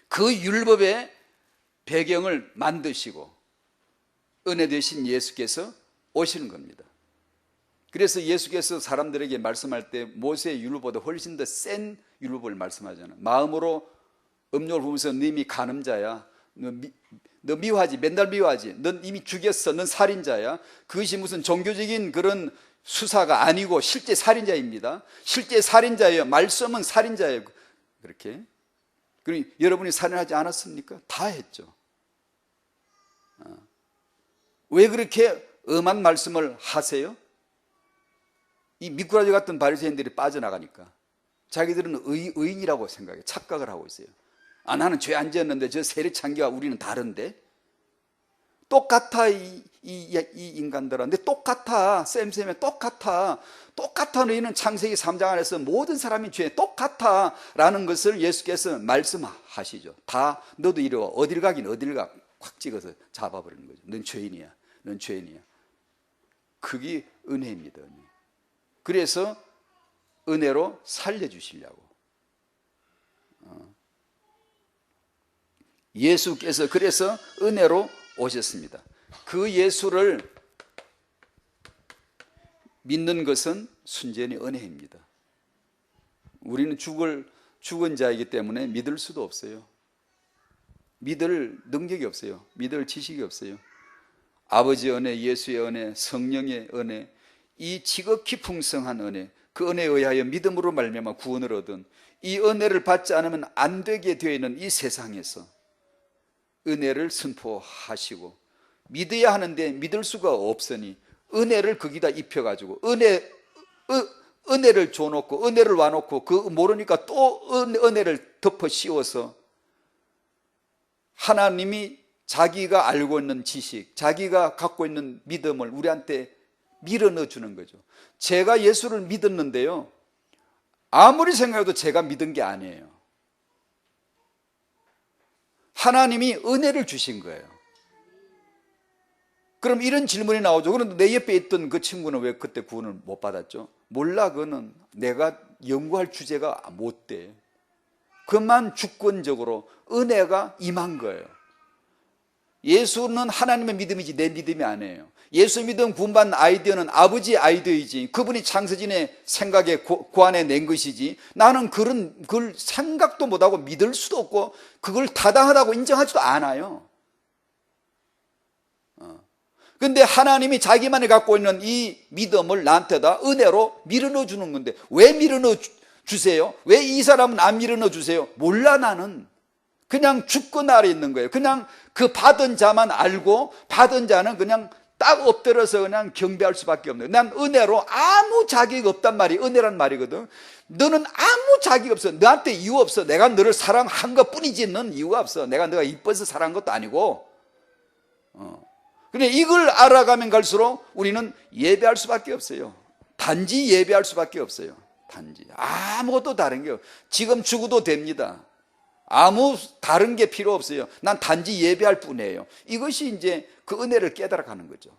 그 율법의 배경을 만드시고 은혜 되신 예수께서 오시는 겁니다. 그래서 예수께서 사람들에게 말씀할 때 모세의 율법보다 훨씬 더 센 율법을 말씀하잖아요. 마음으로 음욕을 부으면서 너 이미 간음자야, 너 미워하지, 맨날 미워하지, 넌 이미 죽였어, 넌 살인자야. 그것이 무슨 종교적인 그런 수사가 아니고 실제 살인자입니다. 실제 살인자예요. 말씀은 살인자예요. 그렇게. 그리고 여러분이 살인하지 않았습니까? 다 했죠. 왜 그렇게 엄한 말씀을 하세요? 이 미꾸라지 같은 바리새인들이 빠져나가니까 자기들은 의인이라고 생각해, 착각을 하고 있어요. 아, 나는 죄 안 지었는데 저 세리창기와 우리는 다른데? 똑같아 이 인간들아. 근데 똑같아, 쌤쌤에 똑같아. 너희는 창세기 3장 안에서 모든 사람이 죄 똑같아 라는 것을 예수께서 말씀하시죠. 다 너도 이리 와. 어딜 가긴 어딜 가. 확 찍어서 잡아버리는 거죠. 넌 죄인이야, 넌 죄인이야. 그게 은혜입니다. 은혜. 그래서 은혜로 살려주시려고 예수께서 그래서 은혜로 오셨습니다. 그 예수를 믿는 것은 순전히 은혜입니다. 우리는 죽은 자이기 때문에 믿을 수도 없어요. 믿을 능력이 없어요. 믿을 지식이 없어요. 아버지의 은혜, 예수의 은혜, 성령의 은혜, 이 지극히 풍성한 은혜, 그 은혜에 의하여 믿음으로 말미암아 구원을 얻은 이 은혜를 받지 않으면 안 되게 되어 있는 이 세상에서 은혜를 선포하시고 믿어야 하는데 믿을 수가 없으니 은혜를 거기다 입혀가지고 은혜를 줘놓고 은혜를 와놓고 그 모르니까 또 은혜를 덮어 씌워서 하나님이 자기가 알고 있는 지식, 자기가 갖고 있는 믿음을 우리한테 밀어넣어 주는 거죠. 제가 예수를 믿었는데요, 아무리 생각해도 제가 믿은 게 아니에요. 하나님이 은혜를 주신 거예요. 그럼 이런 질문이 나오죠. 그런데 내 옆에 있던 그 친구는 왜 그때 구원을 못 받았죠? 몰라. 그거는 내가 연구할 주제가 못 돼. 그만 주권적으로 은혜가 임한 거예요. 예수는 하나님의 믿음이지 내 믿음이 아니에요. 예수 믿음 구원받는 아이디어는 아버지의 아이디어이지, 그분이 창세진의 생각에 고안해 낸 것이지, 나는 그걸 생각도 못하고 믿을 수도 없고 그걸 타당하다고 인정하지도 않아요. 근데 하나님이 자기만이 갖고 있는 이 믿음을 나한테다 은혜로 밀어넣어 주는 건데, 왜 밀어넣어 주세요? 왜 이 사람은 안 밀어넣어 주세요? 몰라. 나는 그냥 주권 아래 있는 거예요. 그냥 그 받은 자만 알고, 받은 자는 그냥 딱 엎드려서 그냥 경배할 수밖에 없는 거예요. 난 은혜로 아무 자격이 없단 말이 은혜란 말이거든. 너는 아무 자격이 없어. 너한테 이유 없어. 내가 너를 사랑한 것 뿐이지 너는 이유가 없어. 내가 이뻐서 사랑한 것도 아니고. 근데 이걸 알아가면 갈수록 우리는 예배할 수밖에 없어요. 단지 예배할 수밖에 없어요. 단지 아무것도 다른 게 없어요. 지금 죽어도 됩니다. 아무 다른 게 필요 없어요. 난 단지 예배할 뿐이에요. 이것이 이제 그 은혜를 깨달아가는 거죠.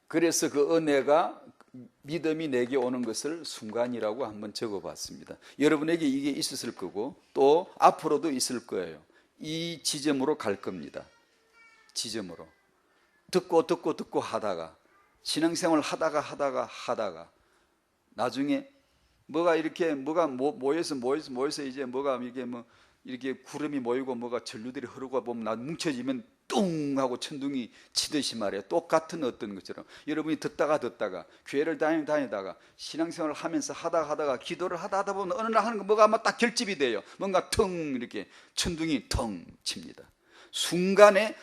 그래서 그 은혜가, 믿음이 내게 오는 것을 순간이라고 한번 적어봤습니다. 여러분에게 이게 있었을 거고 또 앞으로도 있을 거예요. 이 지점으로 갈 겁니다. 지점으로 듣고 하다가 신앙생활 하다가 나중에 뭐가 이렇게 모여서 이제 뭐가 이게 이렇게 구름이 모이고 뭐가 전류들이 흐르고 보면 나 뭉쳐지면 뚱 하고 천둥이 치듯이 말이에요. 똑같은 어떤 것처럼 여러분이 듣다가 교회를 다니다가 신앙생활을 하면서 하다가 기도를 하다 보면 어느 날 하는 거 뭐가 아마 딱 결집이 돼요. 뭔가 텅 이렇게 천둥이 텅 칩니다. 순간에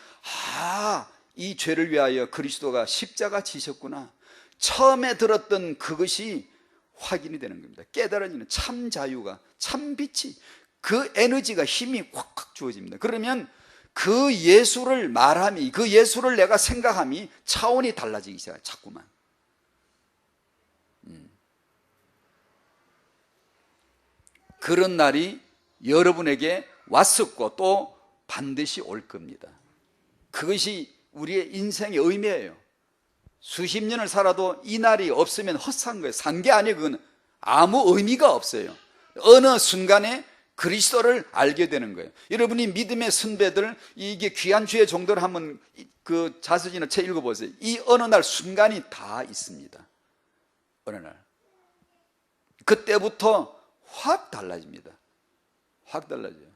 이 죄를 위하여 그리스도가 십자가 지셨구나. 처음에 들었던 그것이 확인이 되는 겁니다. 깨달아지는 참 자유가, 참 빛이, 그 에너지가, 힘이 확 주어집니다. 그러면 그 예수를 말함이, 그 예수를 내가 생각함이 차원이 달라지기 시작해요. 자꾸만. 그런 날이 여러분에게 왔었고 또 반드시 올 겁니다. 그것이 우리의 인생의 의미예요. 수십 년을 살아도 이 날이 없으면 헛산 거예요. 산 게 아니에요. 그건 아무 의미가 없어요. 어느 순간에 그리스도를 알게 되는 거예요. 여러분이 믿음의 선배들, 이게 귀한 주의 종도를 한번 그 자서전이나 책 읽어보세요. 이 어느 날 순간이 다 있습니다. 어느 날 그때부터 확 달라집니다. 확 달라져요.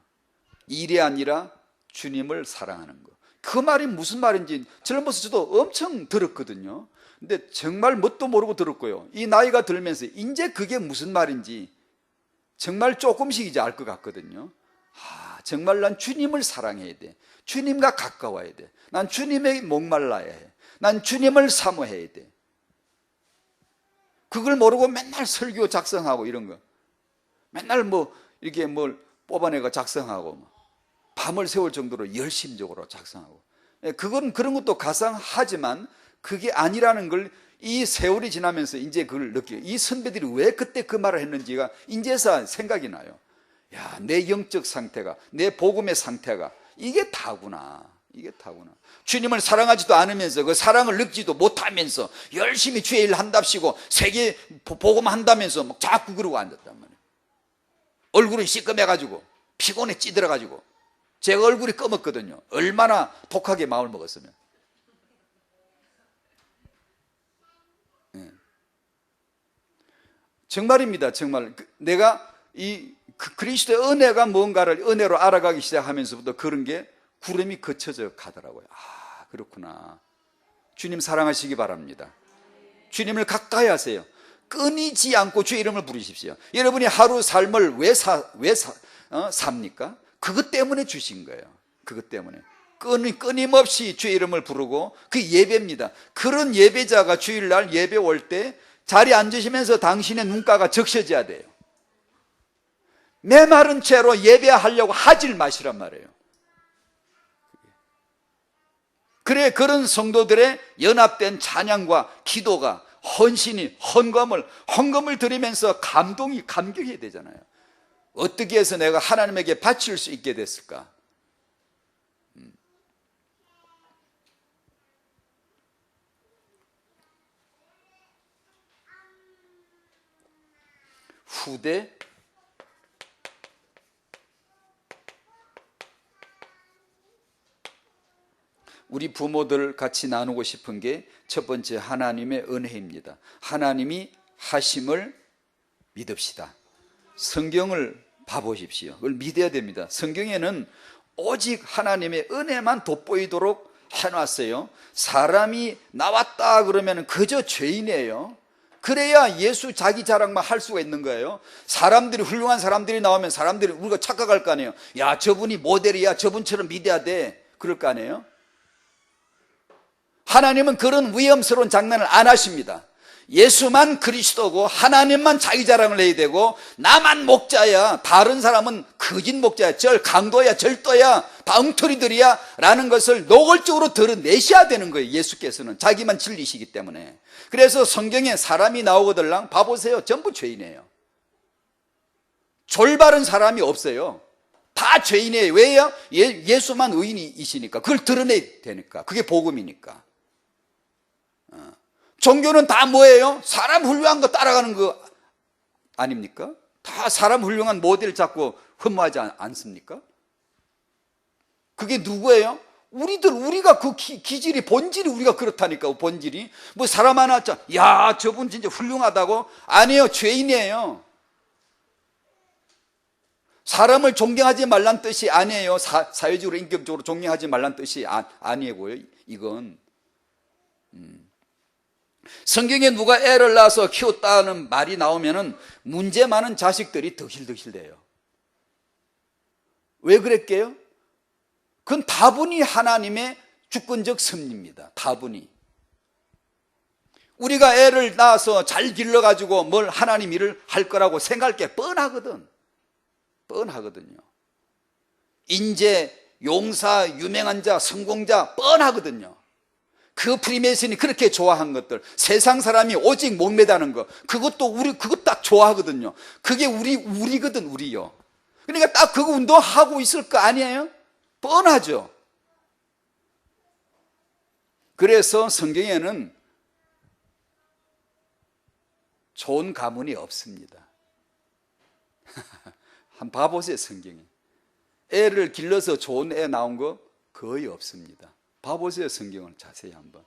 일이 아니라 주님을 사랑하는 거. 그 말이 무슨 말인지 젊어서 저도 엄청 들었거든요. 근데 정말 뭣도 모르고 들었고요. 이 나이가 들면서 이제 그게 무슨 말인지 정말 조금씩 이제 알 것 같거든요. 정말 난 주님을 사랑해야 돼. 주님과 가까워야 돼. 난 주님에게 목말라야 해. 난 주님을 사모해야 돼. 그걸 모르고 맨날 설교 작성하고 이런 거. 맨날 이렇게 뭘 뽑아내가 작성하고 밤을 새울 정도로 열심적으로 작성하고. 그건 그런 것도 가상하지만 그게 아니라는 걸 이 세월이 지나면서 이제 그걸 느껴요. 이 선배들이 왜 그때 그 말을 했는지가 이제서 생각이 나요. 야, 내 영적 상태가, 내 복음의 상태가 이게 다구나. 이게 다구나. 주님을 사랑하지도 않으면서 그 사랑을 느끼지도 못하면서 열심히 주의 일 한답시고 세계 복음 한다면서 막 자꾸 그러고 앉았단 말이에요. 얼굴이 시꺼매가지고 피곤에 찌들어가지고 제가 얼굴이 검었거든요. 얼마나 독하게 마음을 먹었으면. 정말입니다. 정말 내가 이 그리스도의 은혜가 뭔가를 은혜로 알아가기 시작하면서부터 그런 게 구름이 걷혀져 가더라고요. 그렇구나. 주님 사랑하시기 바랍니다. 주님을 가까이 하세요. 끊이지 않고 주의 이름을 부르십시오. 여러분이 하루 삶을 왜 삽니까? 그것 때문에 주신 거예요. 그것 때문에 끊임없이 주의 이름을 부르고 그 예배입니다. 그런 예배자가 주일날 예배 올 때 자리에 앉으시면서 당신의 눈가가 적셔져야 돼요. 메마른 채로 예배하려고 하질 마시란 말이에요. 그래, 그런 성도들의 연합된 찬양과 기도가, 헌신이, 헌금을 드리면서 감격해야 되잖아요. 어떻게 해서 내가 하나님에게 바칠 수 있게 됐을까? 후대 우리 부모들 같이 나누고 싶은 게 첫 번째 하나님의 은혜입니다. 하나님이 하심을 믿읍시다. 성경을 봐보십시오. 그걸 믿어야 됩니다. 성경에는 오직 하나님의 은혜만 돋보이도록 해놨어요. 사람이 나왔다 그러면 그저 죄인이에요. 그래야 예수 자기 자랑만 할 수가 있는 거예요. 사람들이, 훌륭한 사람들이 나오면 사람들이, 우리가 착각할 거 아니에요. 야, 저분이 모델이야, 저분처럼 믿어야 돼, 그럴 거 아니에요. 하나님은 그런 위험스러운 장난을 안 하십니다. 예수만 그리스도고 하나님만 자기 자랑을 해야 되고, 나만 목자야, 다른 사람은 거짓 목자야, 강도야, 절도야, 다 엉터리들이야 라는 것을 노골적으로 드러내셔야 되는 거예요. 예수께서는 자기만 진리시기 때문에. 그래서 성경에 사람이 나오거들랑 봐보세요. 전부 죄인이에요. 졸바른 사람이 없어요. 다 죄인이에요. 왜요? 예수만 의인이시니까. 그걸 드러내야 되니까. 그게 복음이니까. 종교는 다 뭐예요? 사람 훌륭한 거 따라가는 거 아닙니까? 다 사람 훌륭한 모델 잡고 흠모하지 않습니까? 그게 누구예요? 우리가 그 기질이, 본질이 우리가 그렇다니까. 본질이 뭐 사람 하나 왔자, 야, 저분 진짜 훌륭하다고? 아니에요. 죄인이에요. 사람을 존경하지 말란 뜻이 아니에요. 사회적으로 인격적으로 존경하지 말란 뜻이 아니고요. 이건 성경에 누가 애를 낳아서 키웠다는 말이 나오면은 문제 많은 자식들이 덕실덕실돼요. 왜 그랬게요? 그건 다분히 하나님의 주권적 섭리입니다. 다분히. 우리가 애를 낳아서 잘 길러가지고 뭘 하나님 일을 할 거라고 생각할 게 뻔하거든요. 인재, 용사, 유명한 자, 성공자 뻔하거든요. 그 프리메이슨이 그렇게 좋아한 것들, 세상 사람이 오직 목매다는 것, 그것도 그거 딱 좋아하거든요. 그게 우리거든, 우리요. 그러니까 딱 그거 운동하고 있을 거 아니에요? 뻔하죠. 그래서 성경에는 좋은 가문이 없습니다. 한번 봐보세요. 성경에 애를 길러서 좋은 애 나온 거 거의 없습니다. 봐보세요. 성경을 자세히 한번.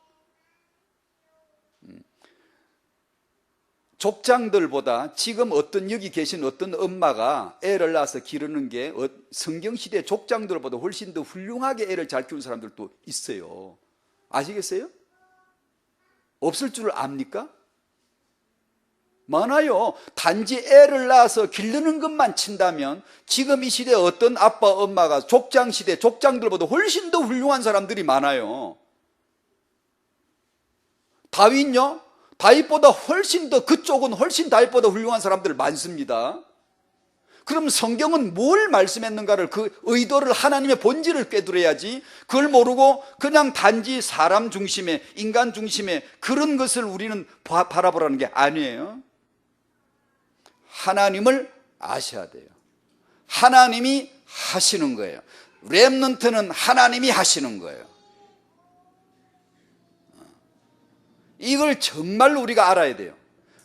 족장들보다 지금 여기 계신 어떤 엄마가 애를 낳아서 기르는 게 성경시대 족장들보다 훨씬 더 훌륭하게 애를 잘 키우는 사람들도 있어요. 아시겠어요? 없을 줄 압니까? 많아요. 단지 애를 낳아서 기르는 것만 친다면 지금 이 시대에 어떤 아빠 엄마가 족장시대 족장들보다 훨씬 더 훌륭한 사람들이 많아요. 다윗요? 다윗보다 훨씬 더, 그쪽은 훨씬 다윗보다 훌륭한 사람들 많습니다. 그럼 성경은 뭘 말씀했는가를, 그 의도를, 하나님의 본질을 꿰뚫어야지, 그걸 모르고 그냥 단지 사람 중심의, 인간 중심의 그런 것을 우리는 바라보라는 게 아니에요. 하나님을 아셔야 돼요. 하나님이 하시는 거예요. 렘넌트는 하나님이 하시는 거예요. 이걸 정말로 우리가 알아야 돼요.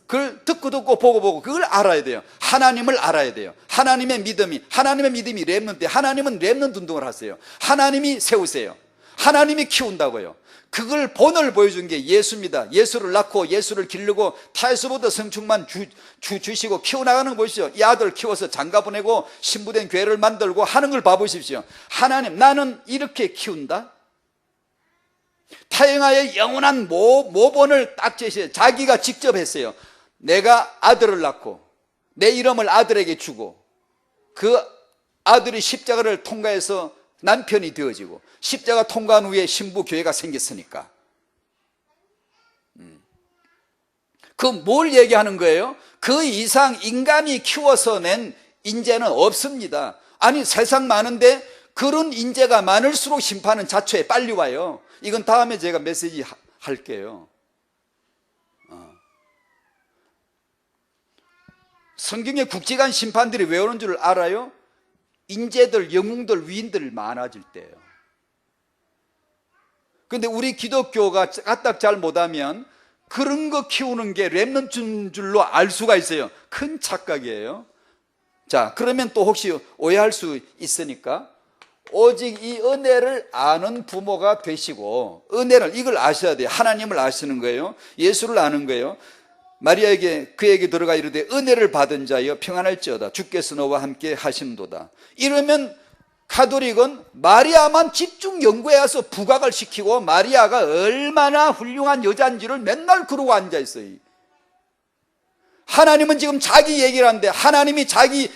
그걸 듣고 보고 그걸 알아야 돼요. 하나님을 알아야 돼요. 하나님의 믿음이 렘넌트, 하나님은 렘넌트 운동을 하세요. 하나님이 세우세요. 하나님이 키운다고요. 그걸 본을 보여준 게 예수입니다. 예수를 낳고 예수를 기르고 타에서부터 성충만 주시고 키워나가는 거 보십시오. 이 아들 키워서 장가 보내고 신부된 교회를 만들고 하는 걸 봐보십시오. 하나님, 나는 이렇게 키운다. 타영아의 영원한 모본을 딱 제시해요. 자기가 직접 했어요. 내가 아들을 낳고 내 이름을 아들에게 주고 그 아들이 십자가를 통과해서 남편이 되어지고 십자가 통과한 후에 신부 교회가 생겼으니까 그 뭘 얘기하는 거예요? 그 이상 인간이 키워서 낸 인재는 없습니다. 아니 세상 많은데 그런 인재가 많을수록 심판은 자초에 빨리 와요. 이건 다음에 제가 메시지 할게요. 성경에 국지간 심판들이 왜 오는 줄 알아요? 인재들, 영웅들, 위인들 많아질 때예요. 그런데 우리 기독교가 까딱 잘 못하면 그런 거 키우는 게 렘넌트인 줄로 알 수가 있어요. 큰 착각이에요. 자, 그러면 또 혹시 오해할 수 있으니까 오직 이 은혜를 아는 부모가 되시고, 은혜를 이걸 아셔야 돼요. 하나님을 아시는 거예요. 예수를 아는 거예요. 마리아에게 그에게 들어가 이르되 은혜를 받은 자여 평안할지어다 주께서 너와 함께 하시는도다. 이러면 가톨릭은 마리아만 집중 연구해 와서 부각을 시키고 마리아가 얼마나 훌륭한 여자인지를 맨날 그러고 앉아 있어요. 하나님은 지금 자기 얘기를 하는데, 하나님이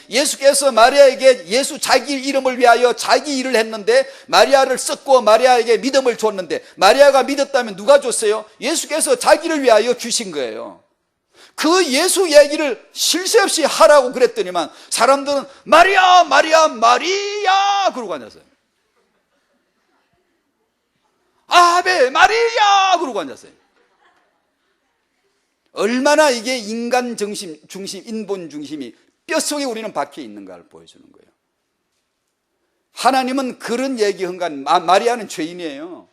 예수께서 마리아에게 예수 자기 이름을 위하여 자기 일을 했는데 마리아를 썼고 마리아에게 믿음을 줬는데, 마리아가 믿었다면 누가 줬어요? 예수께서 자기를 위하여 주신 거예요. 그 예수 얘기를 쉴 새 없이 하라고 그랬더니만 사람들은 마리아 마리아 마리아 그러고 앉았어요. 아베 마리아 그러고 앉았어요. 얼마나 이게 인간 중심, 인본 중심이 뼛속에 우리는 박혀 있는가를 보여주는 거예요. 하나님은 그런 얘기한 마리아는 죄인이에요.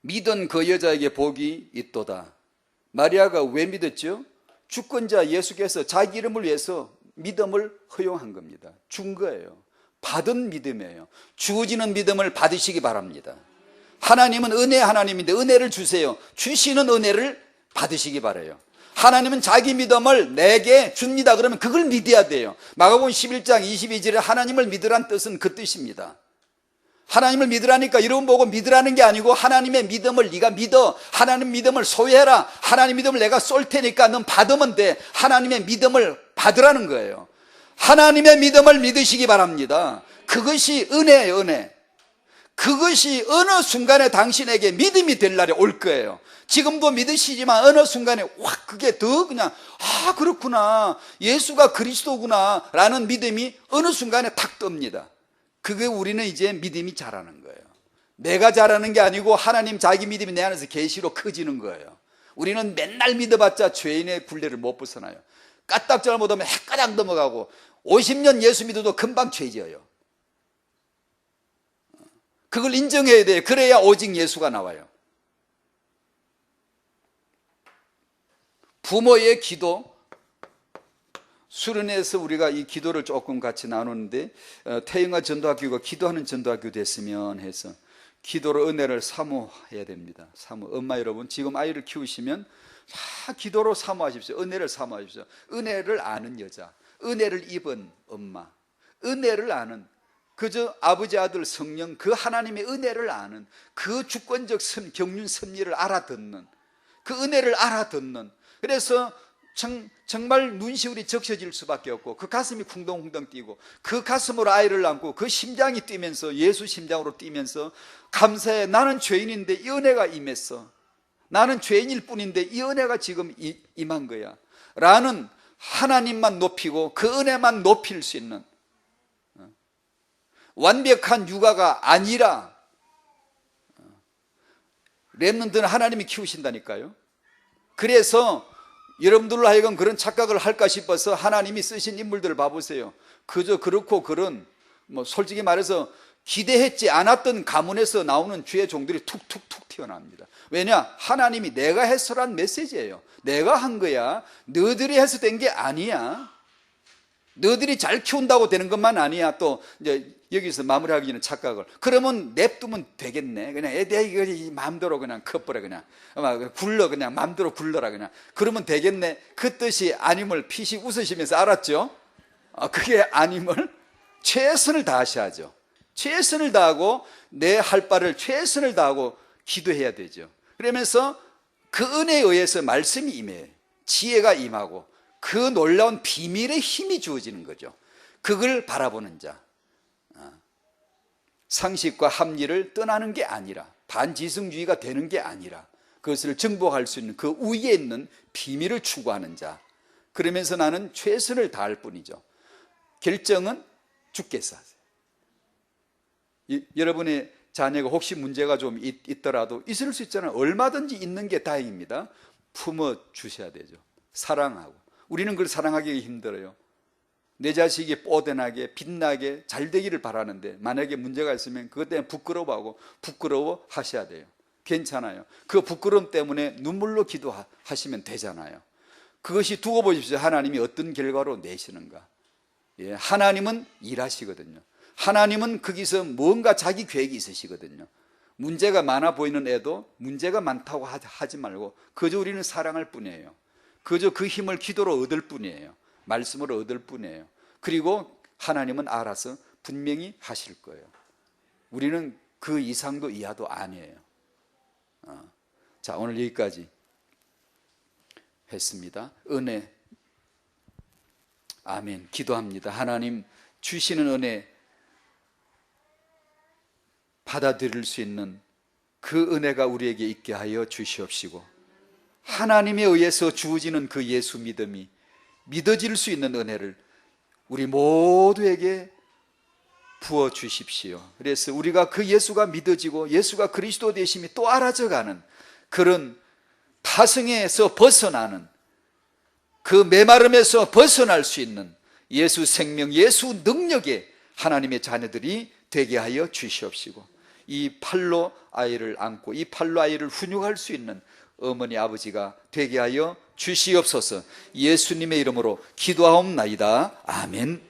믿은 그 여자에게 복이 있도다. 마리아가 왜 믿었죠? 주권자 예수께서 자기 이름을 위해서 믿음을 허용한 겁니다. 준 거예요. 받은 믿음이에요. 주어지는 믿음을 받으시기 바랍니다. 하나님은 은혜 하나님인데 은혜를 주세요. 주시는 은혜를 받으시기 바라요. 하나님은 자기 믿음을 내게 줍니다. 그러면 그걸 믿어야 돼요. 마가복음 11장 22절에 하나님을 믿으란 뜻은 그 뜻입니다. 하나님을 믿으라니까 이런 보고 믿으라는 게 아니고 하나님의 믿음을 네가 믿어. 하나님 믿음을 소유해라. 하나님 믿음을 내가 쏠 테니까 넌 받으면 돼. 하나님의 믿음을 받으라는 거예요. 하나님의 믿음을 믿으시기 바랍니다. 그것이 은혜예요, 은혜. 그것이 어느 순간에 당신에게 믿음이 될 날이 올 거예요. 지금도 믿으시지만 어느 순간에 확 그게 더 그냥 그렇구나, 예수가 그리스도구나 라는 믿음이 어느 순간에 탁 뜹니다. 그게 우리는 이제 믿음이 자라는 거예요. 내가 자라는 게 아니고 하나님 자기 믿음이 내 안에서 계시로 커지는 거예요. 우리는 맨날 믿어봤자 죄인의 굴레를 못 벗어나요. 까딱잘 못하면 헷가닥 넘어가고 50년 예수 믿어도 금방 죄지어요. 그걸 인정해야 돼요. 그래야 오직 예수가 나와요. 부모의 기도, 수련회에서 우리가 이 기도를 조금 같이 나누는데 태영아 전도학교가 기도하는 전도학교 됐으면 해서 기도로 은혜를 사모해야 됩니다. 엄마 여러분 지금 아이를 키우시면 다 기도로 사모하십시오. 은혜를 사모하십시오. 은혜를 아는 여자, 은혜를 입은 엄마, 은혜를 아는 그저 아버지 아들 성령 그 하나님의 은혜를 아는 그 주권적 경륜 섭리를 알아듣는 그 은혜를 알아듣는, 그래서 정말 눈시울이 적셔질 수밖에 없고 그 가슴이 쿵덩쿵덩 뛰고 그 가슴으로 아이를 안고 그 심장이 뛰면서 예수 심장으로 뛰면서 감사해, 나는 죄인인데 이 은혜가 임했어, 나는 죄인일 뿐인데 이 은혜가 지금 임한 거야 라는 하나님만 높이고 그 은혜만 높일 수 있는 완벽한 육아가 아니라 렘넌트는 하나님이 키우신다니까요. 그래서 여러분들로 하여금 그런 착각을 할까 싶어서 하나님이 쓰신 인물들을 봐보세요. 그저 그렇고 그런 솔직히 말해서 기대했지 않았던 가문에서 나오는 주의 종들이 툭툭툭 튀어나옵니다. 왜냐? 하나님이 내가 해서란 메시지예요. 내가 한 거야. 너희들이 해서 된 게 아니야. 너희들이 잘 키운다고 되는 것만 아니야. 또 이제 여기서 마무리하기 전에 착각을, 그러면 냅두면 되겠네, 그냥 내 마음대로 그냥 커버려, 그냥 굴러, 그냥 마음대로 굴러라, 그냥 그러면 되겠네. 그 뜻이 아님을 피식 웃으시면서 알았죠? 그게 아님을 최선을 다하셔야죠. 최선을 다하고 내 할 바를 최선을 다하고 기도해야 되죠. 그러면서 그 은혜에 의해서 말씀이 임해요. 지혜가 임하고 그 놀라운 비밀의 힘이 주어지는 거죠. 그걸 바라보는 자. 상식과 합리를 떠나는 게 아니라, 반지성주의가 되는 게 아니라 그것을 정복할 수 있는 그 위에 있는 비밀을 추구하는 자. 그러면서 나는 최선을 다할 뿐이죠. 결정은 주께서 하세요. 여러분의 자녀가 혹시 문제가 좀 있더라도 있을 수 있잖아요. 얼마든지 있는 게 다행입니다. 품어 주셔야 되죠. 사랑하고. 우리는 그걸 사랑하기 힘들어요. 내 자식이 뽀대나게 빛나게 잘 되기를 바라는데 만약에 문제가 있으면 그것 때문에 부끄러워하고 부끄러워 하셔야 돼요. 괜찮아요. 그 부끄러움 때문에 눈물로 기도하시면 되잖아요. 그것이 두고 보십시오. 하나님이 어떤 결과로 내시는가. 예, 하나님은 일하시거든요. 하나님은 거기서 뭔가 자기 계획이 있으시거든요. 문제가 많아 보이는 애도 문제가 많다고 하지 말고 그저 우리는 사랑할 뿐이에요. 그저 그 힘을 기도로 얻을 뿐이에요. 말씀으로 얻을 뿐이에요. 그리고 하나님은 알아서 분명히 하실 거예요. 우리는 그 이상도 이하도 아니에요. 자, 오늘 여기까지 했습니다. 은혜. 아멘. 기도합니다. 하나님 주시는 은혜 받아들일 수 있는 그 은혜가 우리에게 있게 하여 주시옵시고, 하나님에 의해서 주어지는 그 예수 믿음이 믿어질 수 있는 은혜를 우리 모두에게 부어 주십시오. 그래서 우리가 그 예수가 믿어지고 예수가 그리스도 되심이 또 알아져가는 그런 파성에서 벗어나는, 그 메마름에서 벗어날 수 있는 예수 생명, 예수 능력의 하나님의 자녀들이 되게 하여 주시옵시고, 이 팔로 아이를 안고 이 팔로 아이를 훈육할 수 있는 어머니 아버지가 되게 하여 주시옵소서. 예수님의 이름으로 기도하옵나이다. 아멘.